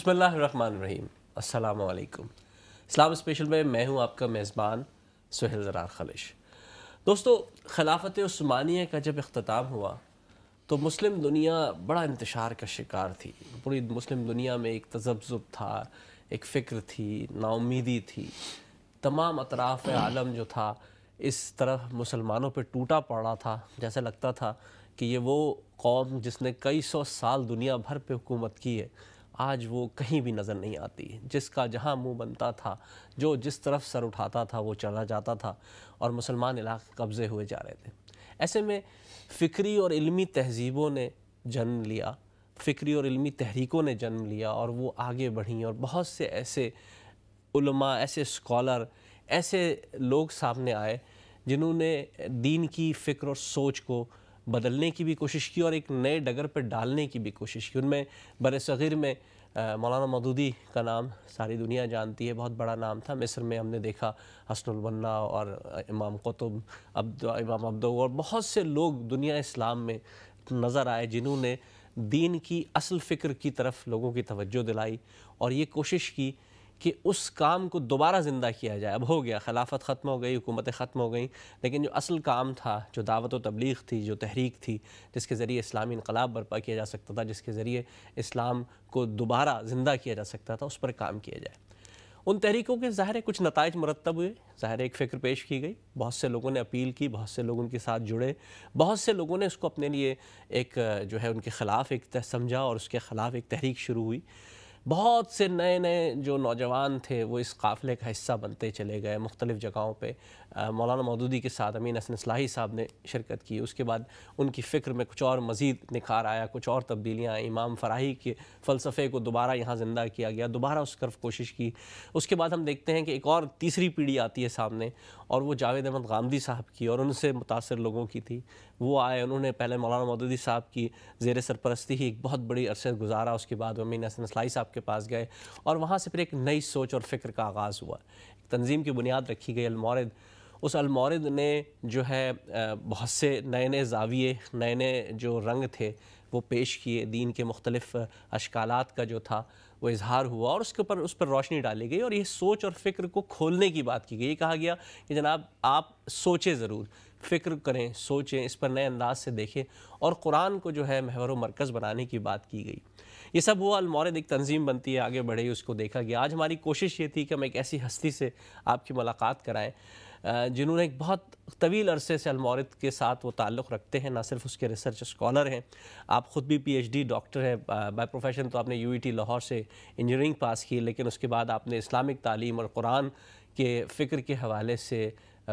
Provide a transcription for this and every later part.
بسم اللہ الرحمن الرحیم۔ السلام علیکم۔ اسلام اسپیشل میں میں ہوں آپ کا میزبان سہیل زرار خلش۔ دوستو، خلافت عثمانیہ کا جب اختتام ہوا تو مسلم دنیا بڑا انتشار کا شکار تھی۔ پوری مسلم دنیا میں ایک تذبذب تھا، ایک فکر تھی، نا امیدی تھی۔ تمام اطراف عالم جو تھا اس طرح مسلمانوں پہ ٹوٹا پڑا تھا، جیسا لگتا تھا کہ یہ وہ قوم جس نے کئی سو سال دنیا بھر پہ حکومت کی ہے، آج وہ کہیں بھی نظر نہیں آتی۔ جس کا جہاں منہ بنتا تھا، جو جس طرف سر اٹھاتا تھا وہ چلا جاتا تھا اور مسلمان علاقے قبضے ہوئے جا رہے تھے۔ ایسے میں فکری اور علمی تہذیبوں نے جنم لیا، فکری اور علمی تحریکوں نے جنم لیا اور وہ آگے بڑھیں، اور بہت سے ایسے علماء، ایسے اسکالر، ایسے لوگ سامنے آئے جنہوں نے دین کی فکر اور سوچ کو بدلنے کی بھی کوشش کی اور ایک نئے ڈگر پہ ڈالنے کی بھی کوشش کی۔ ان میں بر صغیر میں مولانا مودودی کا نام ساری دنیا جانتی ہے، بہت بڑا نام تھا۔ مصر میں ہم نے دیکھا حسن البنا اور امام قطب، امام عبدو اور بہت سے لوگ دنیا اسلام میں نظر آئے جنہوں نے دین کی اصل فکر کی طرف لوگوں کی توجہ دلائی اور یہ کوشش کی کہ اس کام کو دوبارہ زندہ کیا جائے۔ اب ہو گیا، خلافت ختم ہو گئی، حکومتیں ختم ہو گئیں، لیکن جو اصل کام تھا، جو دعوت و تبلیغ تھی، جو تحریک تھی، جس کے ذریعے اسلامی انقلاب برپا کیا جا سکتا تھا، جس کے ذریعے اسلام کو دوبارہ زندہ کیا جا سکتا تھا، اس پر کام کیا جائے۔ ان تحریکوں کے ظاہر کچھ نتائج مرتب ہوئے، ظاہر ایک فکر پیش کی گئی، بہت سے لوگوں نے اپیل کی، بہت سے لوگ ان کے ساتھ جڑے، بہت سے لوگوں نے اس کو اپنے لیے ایک جو ہے ان کے خلاف ایک سمجھا اور اس کے خلاف ایک تحریک شروع ہوئی۔ بہت سے نئے نئے جو نوجوان تھے وہ اس قافلے کا حصہ بنتے چلے گئے مختلف جگہوں پہ۔ مولانا مودودی کے ساتھ امین حسن اصلاحی صاحب نے شرکت کی، اس کے بعد ان کی فکر میں کچھ اور مزید نکھار آیا، کچھ اور تبدیلیاں آئیں۔ امام فراہی کے فلسفے کو دوبارہ یہاں زندہ کیا گیا، دوبارہ اس طرف کوشش کی۔ اس کے بعد ہم دیکھتے ہیں کہ ایک اور تیسری پیڑھی آتی ہے سامنے، اور وہ جاوید احمد غامدی صاحب کی اور ان سے متاثر لوگوں کی تھی۔ وہ آئے، انہوں نے پہلے مولانا مودودی صاحب کی زیر سرپرستی ہی ایک بہت بڑی عرصے گزارا، اس کے بعد امین حسن اصلاحی صاحب کے پاس گئے اور وہاں سے پھر ایک نئی سوچ اور فکر کا آغاز ہوا۔ ایک تنظیم کی بنیاد رکھی گئی، المورد۔ اس المورد نے جو ہے بہت سے نئے نئے زاویے، نئے نئے جو رنگ تھے وہ پیش کیے، دین کے مختلف اشکالات کا جو تھا وہ اظہار ہوا اور اس پر روشنی ڈالی گئی اور یہ سوچ اور فکر کو کھولنے کی بات کی گئی۔ یہ کہا گیا کہ جناب آپ سوچیں ضرور، فکر کریں، سوچیں، اس پر نئے انداز سے دیکھیں، اور قرآن کو جو ہے محور و مرکز بنانے کی بات کی گئی۔ یہ سب ہوا، المورد ایک تنظیم بنتی ہے، آگے بڑھے، اس کو دیکھا گیا۔ آج ہماری کوشش یہ تھی کہ ہم ایک ایسی ہستی سے آپ کی ملاقات کرائیں جنہوں نے ایک بہت طویل عرصے سے المورد کے ساتھ وہ تعلق رکھتے ہیں، نہ صرف اس کے ریسرچ اسکالر ہیں، آپ خود بھی پی ایچ ڈی ڈاکٹر ہیں، بائی پروفیشن تو آپ نے یو ای ٹی لاہور سے انجینئرنگ پاس کی، لیکن اس کے بعد آپ نے اسلامک تعلیم اور قرآن کے فکر کے حوالے سے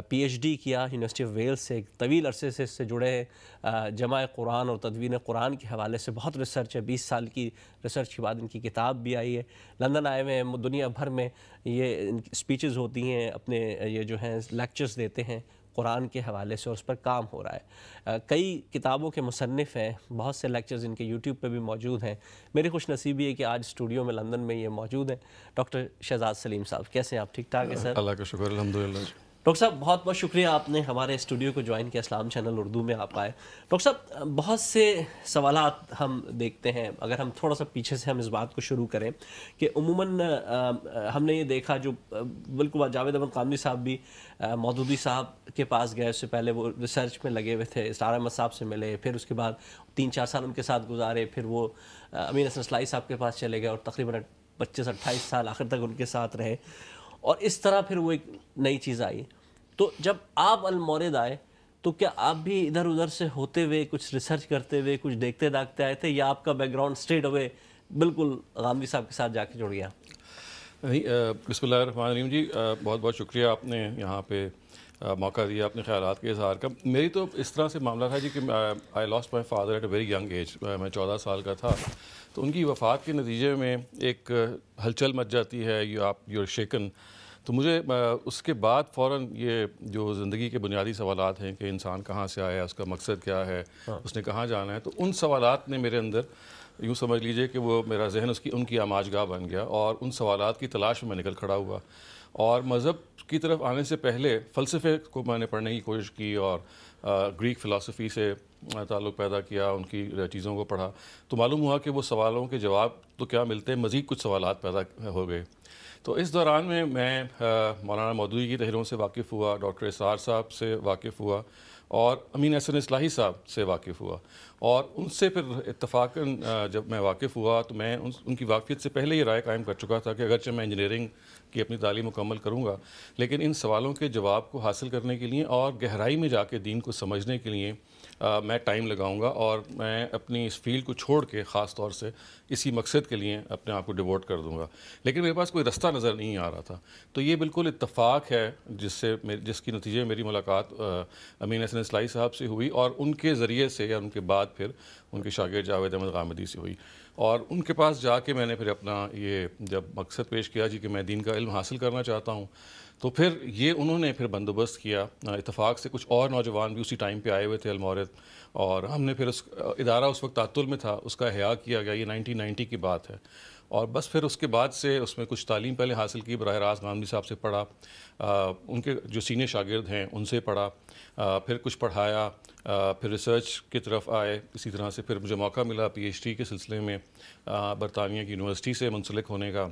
پی ایچ ڈی کیا یونیورسٹی آف ویلز سے، ایک طویل عرصے سے اس سے جڑے ہیں۔ جمع قرآن اور تدوین قرآن کے حوالے سے بہت ریسرچ ہے، 20 سال کی ریسرچ کے بعد ان کی کتاب بھی آئی ہے۔ لندن آئے ہوئے ہیں، دنیا بھر میں یہ اسپیچز ہوتی ہیں، اپنے یہ جو ہیں لیکچرز دیتے ہیں قرآن کے حوالے سے، اور اس پر کام ہو رہا ہے۔ کئی کتابوں کے مصنف ہیں، بہت سے لیکچرز ان کے یوٹیوب پہ بھی موجود ہیں۔ میری خوش نصیبی ہے کہ آج اسٹوڈیو میں لندن میں یہ موجود ہیں۔ ڈاکٹر شہزاد سلیم صاحب، کیسے ہیں آپ؟ ٹھیک ٹھاک ہے سر؟ اللہ کا شکر، الحمدللہ۔ ڈاکٹر صاحب بہت بہت شکریہ، آپ نے ہمارے اسٹوڈیو کو جوائن کیا، اسلام چینل اردو میں آپ آئے۔ ڈاکٹر صاحب بہت سے سوالات ہم دیکھتے ہیں، اگر ہم تھوڑا سا پیچھے سے ہم اس بات کو شروع کریں کہ عموماً ہم نے یہ دیکھا، جو بالکل جاوید احمد غامدی صاحب بھی مودودی صاحب کے پاس گئے، اس سے پہلے وہ ریسرچ میں لگے ہوئے تھے، اسرار احمد صاحب سے ملے، پھر اس کے بعد 3-4 سال ان کے ساتھ گزارے، پھر وہ امین حسن اصلاحی صاحب کے پاس چلے گئے اور تقریباً 25-28 سال آخر تک ان کے ساتھ رہے، اور اس طرح پھر وہ ایک نئی چیز آئی۔ تو جب آپ المورد آئے تو کیا آپ بھی ادھر ادھر سے ہوتے ہوئے کچھ ریسرچ کرتے ہوئے کچھ دیکھتے داکھتے آئے تھے، یا آپ کا بیک گراؤنڈ اسٹریٹ اوے بالکل غامدی صاحب کے ساتھ جا کے جڑ گیا؟ بسم اللہ الرحمن الرحیم جی، بہت بہت شکریہ، آپ نے یہاں پہ موقع دیا اپنے خیالات کے اظہار کا۔ میری تو اس طرح سے معاملہ تھا جی کہ I lost my father at a very young age, میں 14 سال کا تھا، تو ان کی وفات کے نتیجے میں ایک ہلچل مچ جاتی ہے، یو آر شیکن۔ تو مجھے اس کے بعد فوراً یہ جو زندگی کے بنیادی سوالات ہیں کہ انسان کہاں سے آیا، اس کا مقصد کیا ہے، اس نے کہاں جانا ہے، تو ان سوالات نے میرے اندر یوں سمجھ لیجئے کہ وہ میرا ذہن ان کی آماج گاہ بن گیا، اور ان سوالات کی تلاش میں نکل کھڑا ہوا، اور مذہب کی طرف آنے سے پہلے فلسفے کو میں نے پڑھنے کی کوشش کی، اور گریک فلسفی سے تعلق پیدا کیا، ان کی چیزوں کو پڑھا، تو معلوم ہوا کہ وہ سوالوں کے جواب تو کیا ملتے ہیں، مزید کچھ سوالات پیدا ہو گئے۔ تو اس دوران میں مولانا مودودی کی تحریروں سے واقف ہوا، ڈاکٹر اسرار صاحب سے واقف ہوا، اور امین احسن اصلاحی صاحب سے واقف ہوا، اور ان سے پھر اتفاقاً جب میں واقف ہوا تو میں ان کی واقفیت سے پہلے یہ رائے قائم کر چکا تھا کہ اگرچہ میں انجینئرنگ کی اپنی تعلیم مکمل کروں گا، لیکن ان سوالوں کے جواب کو حاصل کرنے کے لیے اور گہرائی میں جا کے دین کو سمجھنے کے لیے میں ٹائم لگاؤں گا، اور میں اپنی اس فیلڈ کو چھوڑ کے خاص طور سے اسی مقصد کے لیے اپنے آپ کو ڈیووٹ کر دوں گا۔ لیکن میرے پاس کوئی رستہ نظر نہیں آ رہا تھا، تو یہ بالکل اتفاق ہے جس کی نتیجے میری ملاقات امین احسن اصلاحی صاحب سے ہوئی، اور ان کے ذریعے سے یا ان کے بعد پھر ان کے شاگرد جاوید احمد غامدی سے ہوئی، اور ان کے پاس جا کے میں نے پھر اپنا یہ جب مقصد پیش کیا کہ میں دین کا علم حاصل کرنا چاہتا ہوں، تو پھر یہ انہوں نے پھر بندوبست کیا، اتفاق سے کچھ اور نوجوان بھی اسی ٹائم پہ آئے ہوئے تھے المورد، اور ہم نے پھر ادارہ اس وقت تعطل میں تھا، اس کا احیاء کیا گیا، یہ 1990 کی بات ہے، اور بس پھر اس کے بعد سے اس میں کچھ تعلیم پہلے حاصل کی، براہ راست غامدی صاحب سے پڑھا، ان کے جو سینئر شاگرد ہیں ان سے پڑھا، پھر کچھ پڑھایا، پھر ریسرچ کی طرف آئے، اسی طرح سے پھر مجھے موقع ملا پی ایچ ڈی کے سلسلے میں برطانیہ کی یونیورسٹی سے منسلک ہونے کا،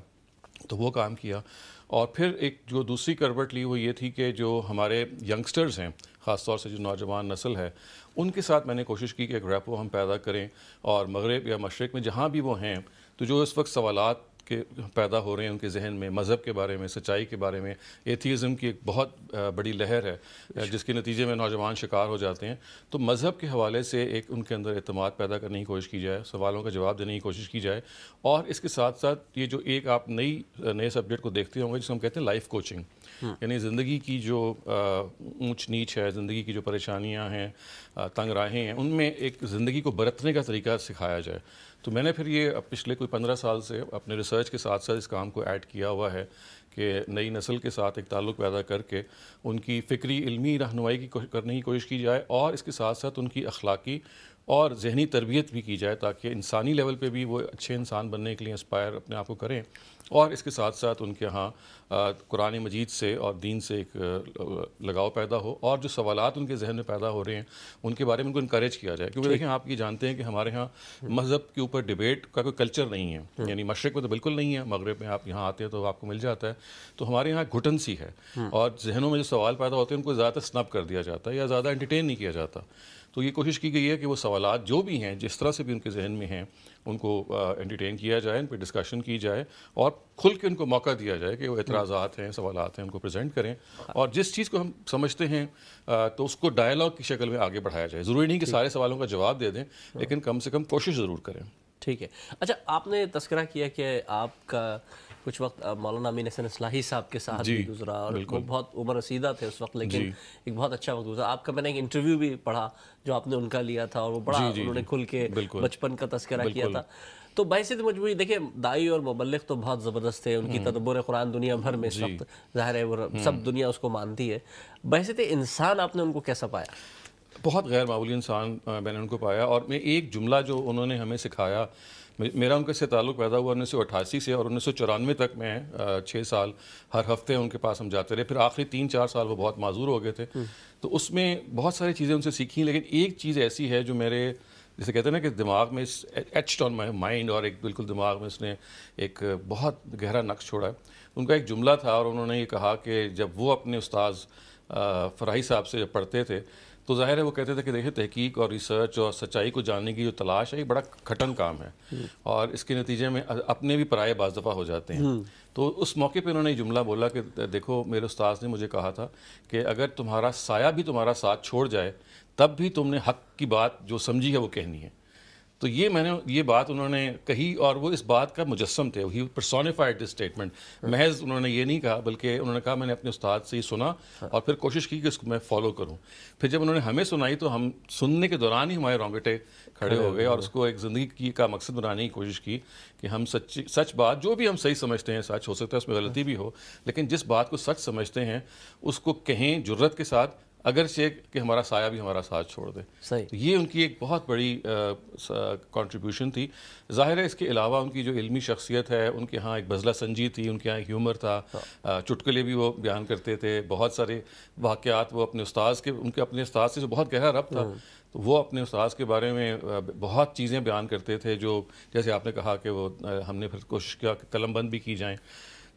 تو وہ کام کیا، اور پھر ایک جو دوسری کروٹ لی وہ یہ تھی کہ جو ہمارے ینگسٹرز ہیں، خاص طور سے جو نوجوان نسل ہے، ان کے ساتھ میں نے کوشش کی کہ ایک ریپو ہم پیدا کریں، اور مغرب یا مشرق میں جہاں بھی وہ ہیں تو جو اس وقت سوالات کے پیدا ہو رہے ہیں ان کے ذہن میں، مذہب کے بارے میں، سچائی کے بارے میں، ایتھیزم کی ایک بہت بڑی لہر ہے جس کے نتیجے میں نوجوان شکار ہو جاتے ہیں، تو مذہب کے حوالے سے ایک ان کے اندر اعتماد پیدا کرنے کی کوشش کی جائے، سوالوں کا جواب دینے کی کوشش کی جائے، اور اس کے ساتھ ساتھ یہ جو ایک آپ نئے سبجیکٹ کو دیکھتے ہوں گے جس کو ہم کہتے ہیں لائف کوچنگ، یعنی زندگی کی جو اونچ نیچ ہے، زندگی کی جو پریشانیاں ہیں، تنگ راہیں ہیں، ان میں ایک زندگی کو برتنے کا طریقہ سکھایا جائے۔ تو میں نے پھر یہ پچھلے کوئی 15 سال سے اپنے ریسرچ کے ساتھ ساتھ اس کام کو ایڈ کیا ہوا ہے کہ نئی نسل کے ساتھ ایک تعلق پیدا کر کے ان کی فکری علمی رہنمائی کرنے کی کوشش کی جائے، اور اس کے ساتھ ساتھ ان کی اخلاقی اور ذہنی تربیت بھی کی جائے، تاکہ انسانی لیول پہ بھی وہ اچھے انسان بننے کے لیے اسپائر اپنے آپ کو کریں، اور اس کے ساتھ ساتھ ان کے ہاں قرآن مجید سے اور دین سے ایک لگاؤ پیدا ہو، اور جو سوالات ان کے ذہن میں پیدا ہو رہے ہیں ان کے بارے میں ان کو انکریج کیا جائے، کیونکہ دیکھیں آپ یہ جانتے ہیں کہ ہمارے ہاں مذہب کے اوپر ڈیبیٹ کا کوئی کلچر نہیں ہے، یعنی مشرق میں تو بالکل نہیں ہے، مغرب میں آپ یہاں آتے ہیں تو آپ کو مل جاتا ہے، تو ہمارے یہاں گھٹن سی ہے، اور ذہنوں میں جو سوال پیدا ہوتے ہیں ان کو زیادہ سنپ کر دیا جاتا ہے یا زیادہ انٹرٹین نہیں کیا جاتا، تو یہ کوشش کی گئی ہے کہ وہ سوالات جو بھی ہیں جس طرح سے بھی ان کے ذہن میں ہیں ان کو انٹرٹین کیا جائے، ان پہ ڈسکشن کی جائے، اور کھل کے ان کو موقع دیا جائے کہ وہ اعتراضات ہیں، سوالات ہیں، ان کو پریزنٹ کریں، اور جس چیز کو ہم سمجھتے ہیں تو اس کو ڈائلاگ کی شکل میں آگے بڑھایا جائے، ضروری نہیں کہ سارے سوالوں کا جواب دے دیں، لیکن کم سے کم کوشش ضرور کریں۔ ٹھیک ہے۔ اچھا، آپ نے تذکرہ کیا کہ آپ کا کچھ وقت مولانا امین احسن اصلاحی صاحب کے ساتھ بھی گزرا، اور وہ بہت عمر رسیدہ تھے اس وقت، لیکن ایک بہت اچھا وقت گزرا۔ آپ کا میں نے ایک انٹرویو بھی پڑھا جو آپ نے ان کا لیا تھا، اور وہ بڑا انہوں نے کھل کے بچپن کا تذکرہ کیا تھا، تو بحیثیت مجبوری دیکھیں داعی اور مبلغ تو بہت زبردست تھے، ان کی تدبر قرآن دنیا بھر میں اس وقت ظاہر ہے وہ سب دنیا اس کو مانتی ہے، بحیثیت انسان آپ نے ان کو کیسا پایا؟ بہت غیر معمولی انسان میں نے ان کو پایا، اور میں ایک جملہ جو انہوں نے ہمیں سکھایا، میرا ان کے سے تعلق پیدا ہوا 1988 سے، اور 1994 تک میں 6 سال ہر ہفتے ان کے پاس ہم جاتے رہے، پھر آخری 3-4 سال وہ بہت معذور ہو گئے تھے، تو اس میں بہت ساری چیزیں ان سے سیکھیں، لیکن ایک چیز ایسی ہے جو میرے جیسے کہتے ہیں نا کہ دماغ میں ایچڈ آن مائی مائنڈ، اور ایک بالکل دماغ میں اس نے ایک بہت گہرا نقش چھوڑا ہے۔ ان کا ایک جملہ تھا، اور انہوں نے یہ کہا کہ جب وہ اپنے استاذ فراحی صاحب سے جب پڑھتے تھے تو ظاہر ہے وہ کہتے تھے کہ دیکھیں تحقیق اور ریسرچ اور سچائی کو جاننے کی جو تلاش ہے یہ بڑا کھٹن کام ہے، اور اس کے نتیجے میں اپنے بھی پرائے بعض دفعہ ہو جاتے ہیں۔ تو اس موقع پہ انہوں نے یہ جملہ بولا کہ دیکھو میرے استاذ نے مجھے کہا تھا کہ اگر تمہارا سایہ بھی تمہارا ساتھ چھوڑ جائے تب بھی تم نے حق کی بات جو سمجھی ہے وہ کہنی ہے۔ تو یہ بات انہوں نے کہی، اور وہ اس بات کا مجسم تھے، ہی پرسونیفائڈ دس اسٹیٹمنٹ، محض انہوں نے یہ نہیں کہا بلکہ انہوں نے کہا میں نے اپنے استاد سے یہ سنا اور پھر کوشش کی کہ اس کو میں فالو کروں۔ پھر جب انہوں نے ہمیں سنائی تو ہم سننے کے دوران ہی ہمارے رونگٹے کھڑے ہو گئے، اور اس کو ایک زندگی کا مقصد بنانے کی کوشش کی کہ ہم سچ بات جو بھی ہم صحیح سمجھتے ہیں، سچ ہو سکتا ہے اس میں غلطی بھی ہو، لیکن جس بات کو سچ سمجھتے ہیں اس کو کہیں جرت کے ساتھ، اگرچہ کہ ہمارا سایہ بھی ہمارا ساتھ چھوڑ دے. صحیح. یہ ان کی ایک بہت بڑی کنٹریبیوشن تھی. ظاہر ہے اس کے علاوہ ان کی جو علمی شخصیت ہے, ان کے ہاں ایک بزلہ سنجی تھی, ان کے ہاں ایک ہیومر تھا, چٹکلے بھی وہ بیان کرتے تھے, بہت سارے واقعات وہ اپنے استاذ کے, ان کے اپنے استاذ سے جو بہت گہرا ربط تھا, تو وہ اپنے استاذ کے بارے میں بہت چیزیں بیان کرتے تھے جو جیسے آپ نے کہا کہ وہ ہم نے پھر کوشش کیا کہ قلم بند بھی کی جائیں.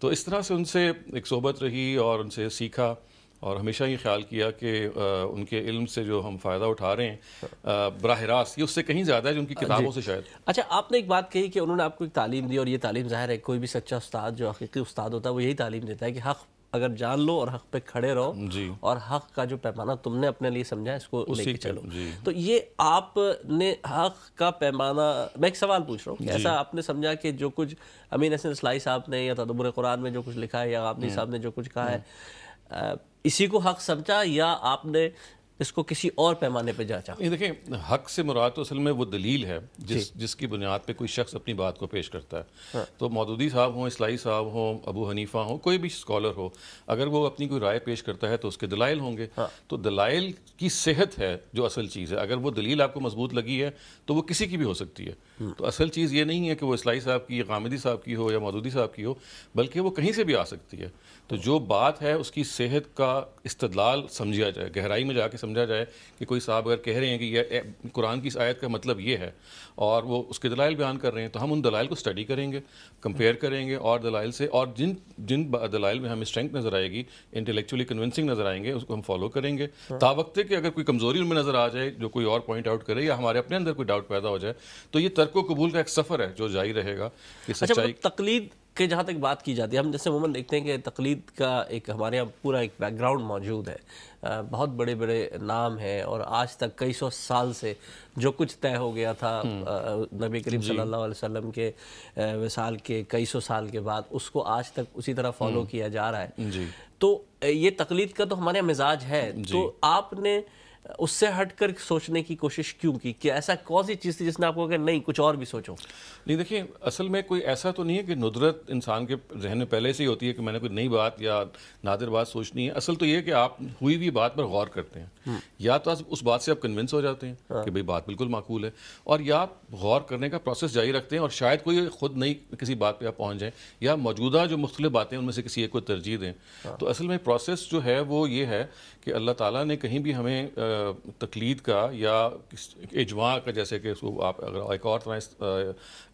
تو اس طرح سے ان سے ایک صحبت رہی اور ان سے سیکھا, اور ہمیشہ یہ خیال کیا کہ ان کے علم سے جو ہم فائدہ اٹھا رہے ہیں براہ راست, یہ اس سے کہیں زیادہ ہے جو ان کی کتابوں سے شاید. اچھا, آپ نے ایک بات کہی کہ انہوں نے آپ کو ایک تعلیم دی, اور یہ تعلیم ظاہر ہے کوئی بھی سچا استاد جو حقیقی استاد ہوتا ہے وہ یہی تعلیم دیتا ہے کہ حق اگر جان لو اور حق پہ کھڑے رہو, اور حق کا جو پیمانہ تم نے اپنے لیے سمجھا اس کو لے کے چلو. تو یہ آپ نے حق کا پیمانہ, میں ایک سوال پوچھ رہا ہوں کہ ایسا آپ نے سمجھا کہ جو کچھ امین حسن اصلاحی صاحب نے یا تدبر قرآن میں جو کچھ لکھا ہے یا غامدی صاحب نے جو کچھ کہا ہے, اسی کو حق سمجھا یا آپ نے اس کو کسی اور پیمانے پہ جانچا؟ دیکھیں, حق سے مراد تو اصل میں وہ دلیل ہے جس کی بنیاد پہ کوئی شخص اپنی بات کو پیش کرتا ہے. تو مودودی صاحب ہوں, اصلاحی صاحب ہوں, ابو حنیفہ ہوں, کوئی بھی اسکالر ہو, اگر وہ اپنی کوئی رائے پیش کرتا ہے تو اس کے دلائل ہوں گے. تو دلائل کی صحت ہے جو اصل چیز ہے. اگر وہ دلیل آپ کو مضبوط لگی ہے تو وہ کسی کی بھی ہو سکتی ہے. تو اصل چیز یہ نہیں ہے کہ وہ اصلاحی صاحب کی یا غامدی صاحب کی ہو یا مودودی صاحب کی ہو, بلکہ وہ کہیں سے بھی آ سکتی ہے. تو جو بات ہے اس کی صحت کا استدلال سمجھا جائے, گہرائی میں جا کے سمجھا جائے کہ کوئی صاحب اگر کہہ رہے ہیں کہ یہ قرآن کی اس آیت کا مطلب یہ ہے اور وہ اس کے دلائل بیان کر رہے ہیں, تو ہم ان دلائل کو اسٹڈی کریں گے, کمپیئر کریں گے, اور دلائل سے, اور جن دلائل میں ہمیں اسٹرینتھ نظر آئے گی, انٹلیکچولی کنونسنگ نظر آئیں گے, اس کو ہم فالو کریں گے. تا وقت کہ اگر کوئی کمزوری ان میں نظر آ جائے جو کوئی اور پوائنٹ آؤٹ کرے یا ہمارے اپنے اندر کوئی ڈاؤٹ پیدا ہو جائے, تو یہ ترک و قبول کا ایک سفر ہے جو جاری رہے گا. کہ سچائی تقلید کہ جہاں تک بات کی جاتی ہے, ہم جیسے عموماً دیکھتے ہیں کہ تقلید کا ایک ہمارے یہاں پورا ایک بیک گراؤنڈ موجود ہے, بہت بڑے بڑے نام ہیں, اور آج تک کئی سو سال سے جو کچھ طے ہو گیا تھا نبی کریم صلی اللہ علیہ وسلم کے وصال کے کئی سو سال کے بعد, اس کو آج تک اسی طرح فالو کیا جا رہا ہے. تو یہ تقلید کا تو ہمارے یہاں مزاج ہے. تو آپ نے اس سے ہٹ کر سوچنے کی کوشش کیوں کی کہ ایسا کون سی چیز تھی جس نے آپ کو کہا نہیں کچھ اور بھی سوچو؟ نہیں دیکھیں, اصل میں کوئی ایسا تو نہیں ہے کہ ندرت انسان کے ذہن میں پہلے سے ہی ہوتی ہے کہ میں نے کوئی نئی بات یا نادر بات سوچنی ہے. اصل تو یہ ہے کہ آپ ہوئی ہوئی بات پر غور کرتے ہیں, یا تو اس بات سے آپ کنونس ہو جاتے ہیں کہ بھئی بات بالکل معقول ہے, اور یا آپ غور کرنے کا پروسیس جاری رکھتے ہیں, اور شاید کوئی خود نئی کسی بات پہ آپ پہنچ جائیں, یا موجودہ جو مختلف باتیں ان میں سے کسی ایک کو ترجیح دیں. تو اصل میں پروسیس جو ہے وہ یہ ہے کہ اللہ تعالیٰ نے کہیں بھی ہمیں تقلید کا یا اجماع کا, جیسے کہ اس کو آپ اگر ایک اور طرح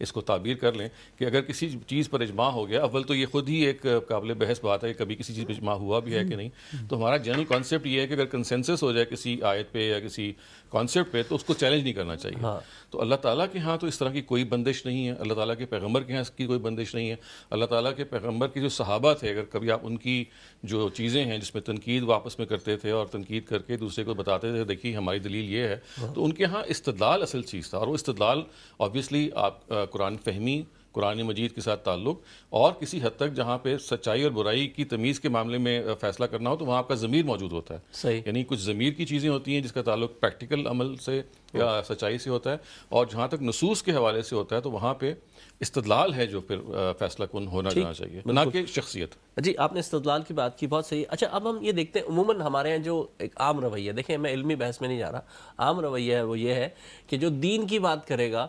اس کو تعبیر کر لیں کہ اگر کسی چیز پر اجماع ہو گیا, اول تو یہ خود ہی ایک قابل بحث بات ہے کہ کبھی کسی چیز پر اجماع ہوا بھی ہے کہ نہیں. تو ہمارا جنرل کانسیپٹ یہ ہے کہ اگر کنسنسس ہو جائے کسی آیت پہ یا کسی کانسیپٹ پہ تو اس کو چیلنج نہیں کرنا چاہیے. تو اللہ تعالیٰ کے ہاں تو اس طرح کی کوئی بندش نہیں ہے, اللہ تعالیٰ کے پیغمبر کے ہاں اس کی کوئی بندش نہیں ہے. اللہ تعالیٰ کے پیغمبر کی جو صحابہ تھے, اگر کبھی آپ ان کی جو چیزیں ہیں جس میں تنقید واپس میں کرتے تھے اور تنقید کر کے دوسرے کو بتاتے تھے دیکھیے ہماری دلیل یہ ہے, تو ان کے ہاں استدلال اصل چیز تھا. اور وہ استدلال آبویسلی آپ قرآن فہمی, قرآن مجید کے ساتھ تعلق, اور کسی حد تک جہاں پہ سچائی اور برائی کی تمیز کے معاملے میں فیصلہ کرنا ہو تو وہاں آپ کا ضمیر موجود ہوتا ہے. صحیح. یعنی کچھ ضمیر کی چیزیں ہوتی ہیں جس کا تعلق پریکٹیکل عمل سے یا سچائی سے ہوتا ہے, اور جہاں تک نصوص کے حوالے سے ہوتا ہے تو وہاں پہ استدلال ہے جو پھر فیصلہ کن ہونا جانا چاہیے, نہ کہ شخصیت. جی آپ نے استدلال کی بات کی, بہت صحیح. اچھا اب ہم یہ دیکھتے ہیں عموماً ہمارے یہاں جو ایک عام رویہ, دیکھیں میں علمی بحث میں نہیں جا رہا, عام رویہ ہے وہ یہ ہے کہ جو دین کی بات کرے گا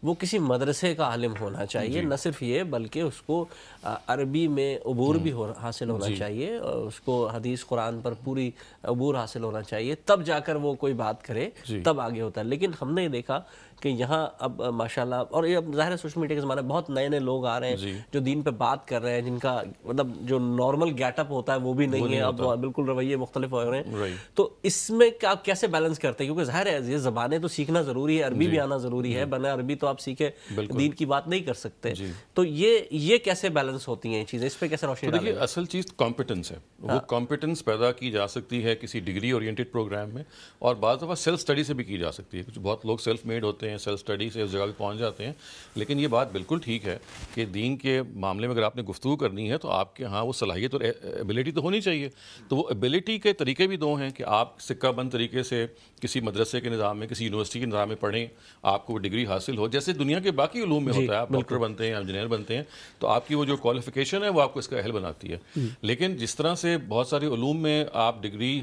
وہ کسی مدرسے کا عالم ہونا چاہیے. نہ صرف یہ بلکہ اس کو عربی میں عبور بھی حاصل ہونا چاہیے, اور اس کو حدیث قرآن پر پوری عبور حاصل ہونا چاہیے, تب جا کر وہ کوئی بات کرے, تب آگے ہوتا ہے. لیکن ہم نے دیکھا کہ یہاں اب ماشاءاللہ, اور یہ اب ظاہر ہے سوشل میڈیا کے زمانے بہت نئے نئے لوگ آ رہے ہیں جو دین پہ بات کر رہے ہیں, جن کا مطلب جو نارمل گیٹ اپ ہوتا ہے وہ بھی نہیں ہے, اب بالکل رویے مختلف ہو رہے ہیں. تو اس میں آپ کیسے بیلنس کرتے ہیں, کیونکہ ظاہر ہے یہ زبانیں تو سیکھنا ضروری ہے, عربی بھی آنا ضروری ہے, بنا عربی تو آپ سیکھے دین کی بات نہیں کر سکتے. تو یہ کیسے بیلنس ہوتی ہیں چیزیں, اس پہ کیسے روشنی ڈالیں؟ دیکھیے اصل چیز کمپیٹنس ہے. وہ کمپیٹنس پیدا کی جا سکتی ہے کسی ڈگری اورینٹیڈ پروگرام میں, اور بعض دفعہ سیلف اسٹڈی سے بھی کی جا سکتی ہے. کچھ بہت لوگ سیلف میڈ ہوتے ہیں, سیلف اسٹڈی سے اس جگہ پہ پہنچ جاتے ہیں. لیکن یہ بات بالکل ٹھیک ہے کہ دین کے معاملے میں اگر آپ نے گفتگو کرنی ہے تو آپ کے ہاں وہ صلاحیت اور ایبلٹی تو ہونی چاہیے. تو وہ ایبلٹی کے طریقے بھی دو ہیں کہ آپ سکہ بند طریقے سے کسی مدرسے کے نظام میں, کسی یونیورسٹی کے نظام میں پڑھیں, آپ کو وہ ڈگری حاصل ہو, جیسے دنیا کے باقی علوم میں ہوتا ہے, آپ ڈاکٹر بنتے ہیں, انجینئر بنتے ہیں, تو آپ کی وہ جو کوالیفیکیشن ہے وہ آپ کو اس کا اہل بناتی ہے. لیکن جس طرح سے بہت سارے علوم میں آپ ڈگری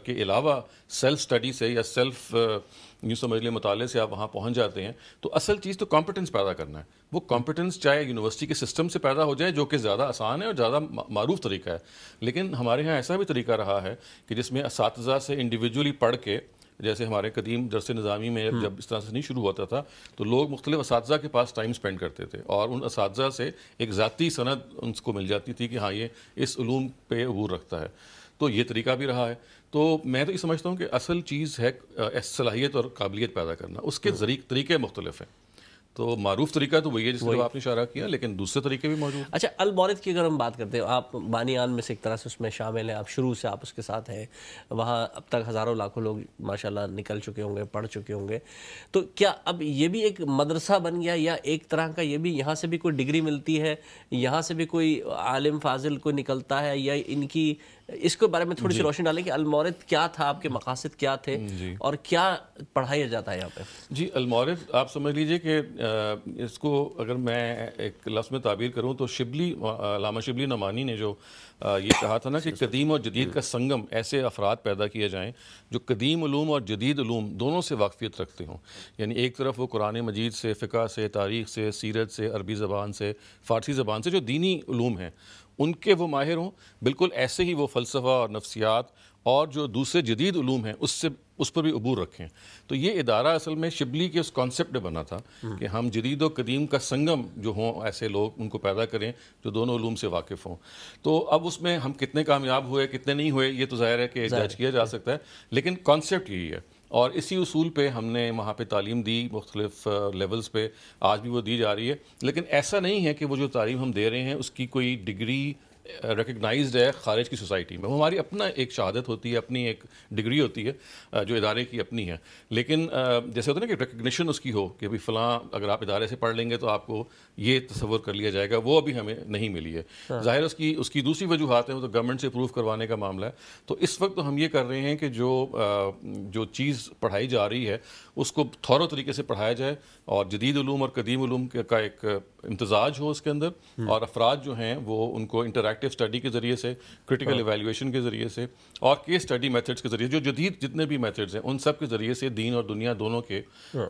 کے علاوہ سیلف اسٹڈی سے یا سیلف یوں سمجھ لیں مطالعے سے آپ وہاں پہنچ جاتے ہیں, تو اصل چیز تو کمپٹنس پیدا کرنا ہے. وہ کمپٹنس چاہے یونیورسٹی کے سسٹم سے پیدا ہو جائے, جو کہ زیادہ آسان ہے اور زیادہ معروف طریقہ ہے, لیکن ہمارے ہاں ایسا بھی طریقہ رہا ہے کہ جس میں اساتذہ سے انڈیویجولی پڑھ کے, جیسے ہمارے قدیم درس نظامی میں جب اس طرح سے نہیں شروع ہوتا تھا تو لوگ مختلف اساتذہ کے پاس ٹائم سپینڈ کرتے تھے, اور ان اساتذہ سے ایک ذاتی سند ان کو مل جاتی تھی کہ ہاں یہ اس علوم پہ عبور رکھتا ہے. تو یہ طریقہ بھی رہا ہے. تو میں تو یہ سمجھتا ہوں کہ اصل چیز ہے صلاحیت اور قابلیت پیدا کرنا. اس کے طریقے مختلف ہیں. تو معروف طریقہ تو وہی ہے جس طرح آپ نے اشارہ کیا, لیکن دوسرے طریقے بھی موجود ہیں. اچھا, المورد کی اگر ہم بات کرتے ہیں, آپ بانیان میں سے ایک طرح سے اس میں شامل ہیں, آپ شروع سے آپ اس کے ساتھ ہیں, وہاں اب تک ہزاروں لاکھوں لوگ ماشاءاللہ نکل چکے ہوں گے, پڑھ چکے ہوں گے, تو کیا اب یہ بھی ایک مدرسہ بن گیا, یا ایک طرح کا یہ بھی یہاں سے بھی کوئی ڈگری ملتی ہے, یہاں سے بھی کوئی عالم فاضل کوئی نکلتا ہے, یا ان کی اس کے بارے میں تھوڑی سی روشنی ڈالیں کہ المورد کیا تھا, آپ کے مقاصد کیا تھے, اور کیا پڑھایا جاتا ہے یہاں پہ؟ جی, المورد آپ سمجھ لیجئے کہ اس کو اگر میں ایک لفظ میں تعبیر کروں تو شبلی, علامہ شبلی نعمانی نے جو یہ کہا تھا نا کہ قدیم اور جدید کا سنگم, ایسے افراد پیدا کیے جائیں جو قدیم علوم اور جدید علوم دونوں سے واقفیت رکھتے ہوں. یعنی ایک طرف وہ قرآن مجید سے, فقہ سے, تاریخ سے, سیرت سے, عربی زبان سے, فارسی زبان سے, جو دینی علوم ہیں ان کے وہ ماہر ہوں, بالکل ایسے ہی وہ فلسفہ اور نفسیات اور جو دوسرے جدید علوم ہیں اس پر بھی عبور رکھیں. تو یہ ادارہ اصل میں شبلی کے اس کانسیپٹ میں بنا تھا کہ ہم جدید و قدیم کا سنگم جو ہوں, ایسے لوگ ان کو پیدا کریں جو دونوں علوم سے واقف ہوں. تو اب اس میں ہم کتنے کامیاب ہوئے کتنے نہیں ہوئے یہ تو ظاہر ہے کہ جج کیا جا سکتا ہے, لیکن کانسیپٹ یہی ہے. اور اسی اصول پہ ہم نے وہاں پہ تعلیم دی, مختلف لیولز پہ, آج بھی وہ دی جا رہی ہے. لیکن ایسا نہیں ہے کہ وہ جو تعلیم ہم دے رہے ہیں اس کی کوئی ڈگری ریکگنائزڈ ہے خارج کی سوسائٹی میں. وہ ہماری اپنا ایک شہادت ہوتی ہے, اپنی ایک ڈگری ہوتی ہے جو ادارے کی اپنی ہے. لیکن جیسے ہوتا ہے نا کہ ریکگنیشن اس کی ہو کہ بھی فلاں اگر آپ ادارے سے پڑھ لیں گے تو آپ کو یہ تصور کر لیا جائے گا, وہ ابھی ہمیں نہیں ملی ہے. ظاہر اس کی دوسری وجوہات ہیں, وہ تو گورنمنٹ سے اپروو کروانے کا معاملہ ہے. تو اس وقت ہم یہ کر رہے ہیں کہ جو چیز پڑھائی جا رہی ہے اس کو تھورو طریقے سے پڑھایا جائے, اور جدید علوم اور قدیم علوم کا ایک امتزاج ہو اس کے اندر, اور افراد جو ہیں وہ ان کو انٹریکٹیو اسٹڈی کے ذریعے سے, کرٹیکل ایویلیویشن کے ذریعے سے, اور کیس اسٹڈی میتھڈس کے ذریعے, جو جدید جتنے بھی میتھڈز ہیں ان سب کے ذریعے سے دین اور دنیا دونوں کے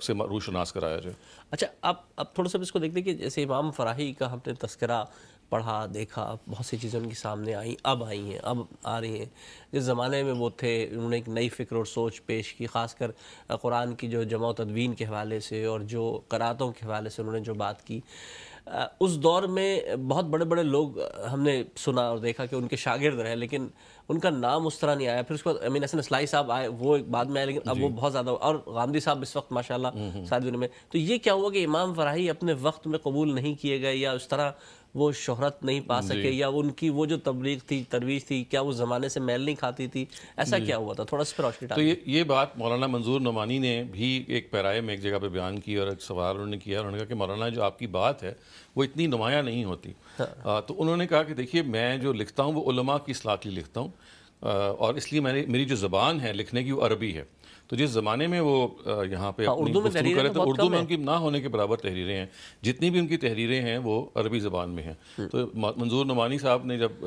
سے روشناس کرایا جائے. اچھا, اب تھوڑا سا اس کو دیکھتے ہیں کہ جیسے امام فراہی کا ہم نے تذکرہ پڑھا, دیکھا, بہت سی چیزیں ان کے سامنے آئیں, اب آئی ہیں, اب آ رہی ہیں. جس زمانے میں وہ تھے انہوں نے ایک نئی فکر اور سوچ پیش کی, خاص کر قرآن کی جو جمع و تدوین کے حوالے سے اور جو قراتوں کے حوالے سے انہوں نے جو بات کی. اس دور میں بہت بڑے بڑے لوگ ہم نے سنا اور دیکھا کہ ان کے شاگرد رہے, لیکن ان کا نام اس طرح نہیں آیا. پھر اس کے بعد امین حسن اصلاحی صاحب آئے, وہ ایک بعد میں آئے, لیکن اب وہ بہت زیادہ, اور غامدی صاحب اس وقت ماشاءاللہ ساری دنیا میں. تو یہ کیا ہوا کہ امام فراہی اپنے وقت میں قبول نہیں کیے گئے, یا اس طرح وہ شہرت نہیں پا سکے, یا ان کی وہ جو تبلیغ تھی, ترویج تھی, کیا وہ زمانے سے میل نہیں کھاتی تھی, ایسا کیا ہوا تھا؟ تھوڑا اس پر روشنی ڈالیں. تو یہ بات مولانا منظور نعمانی نے بھی ایک پیرائے میں ایک جگہ پہ بیان کی, اور ایک سوال انہوں نے کیا. انہوں نے کہا کہ مولانا جو آپ کی بات ہے وہ اتنی نمایاں نہیں ہوتی. تو انہوں نے کہا کہ دیکھیے, میں جو لکھتا ہوں وہ علماء کی اصلاح کے لیے لکھتا ہوں, اور اس لیے میری جو زبان ہے لکھنے کی وہ عربی ہے. تو جس زمانے میں وہ یہاں پہ اپنی گفتگو کرے تو اردو میں ان کی نہ ہونے کے برابر تحریریں ہیں. جتنی بھی ان کی تحریریں ہیں وہ عربی زبان میں ہیں. تو منظور نعمانی صاحب نے جب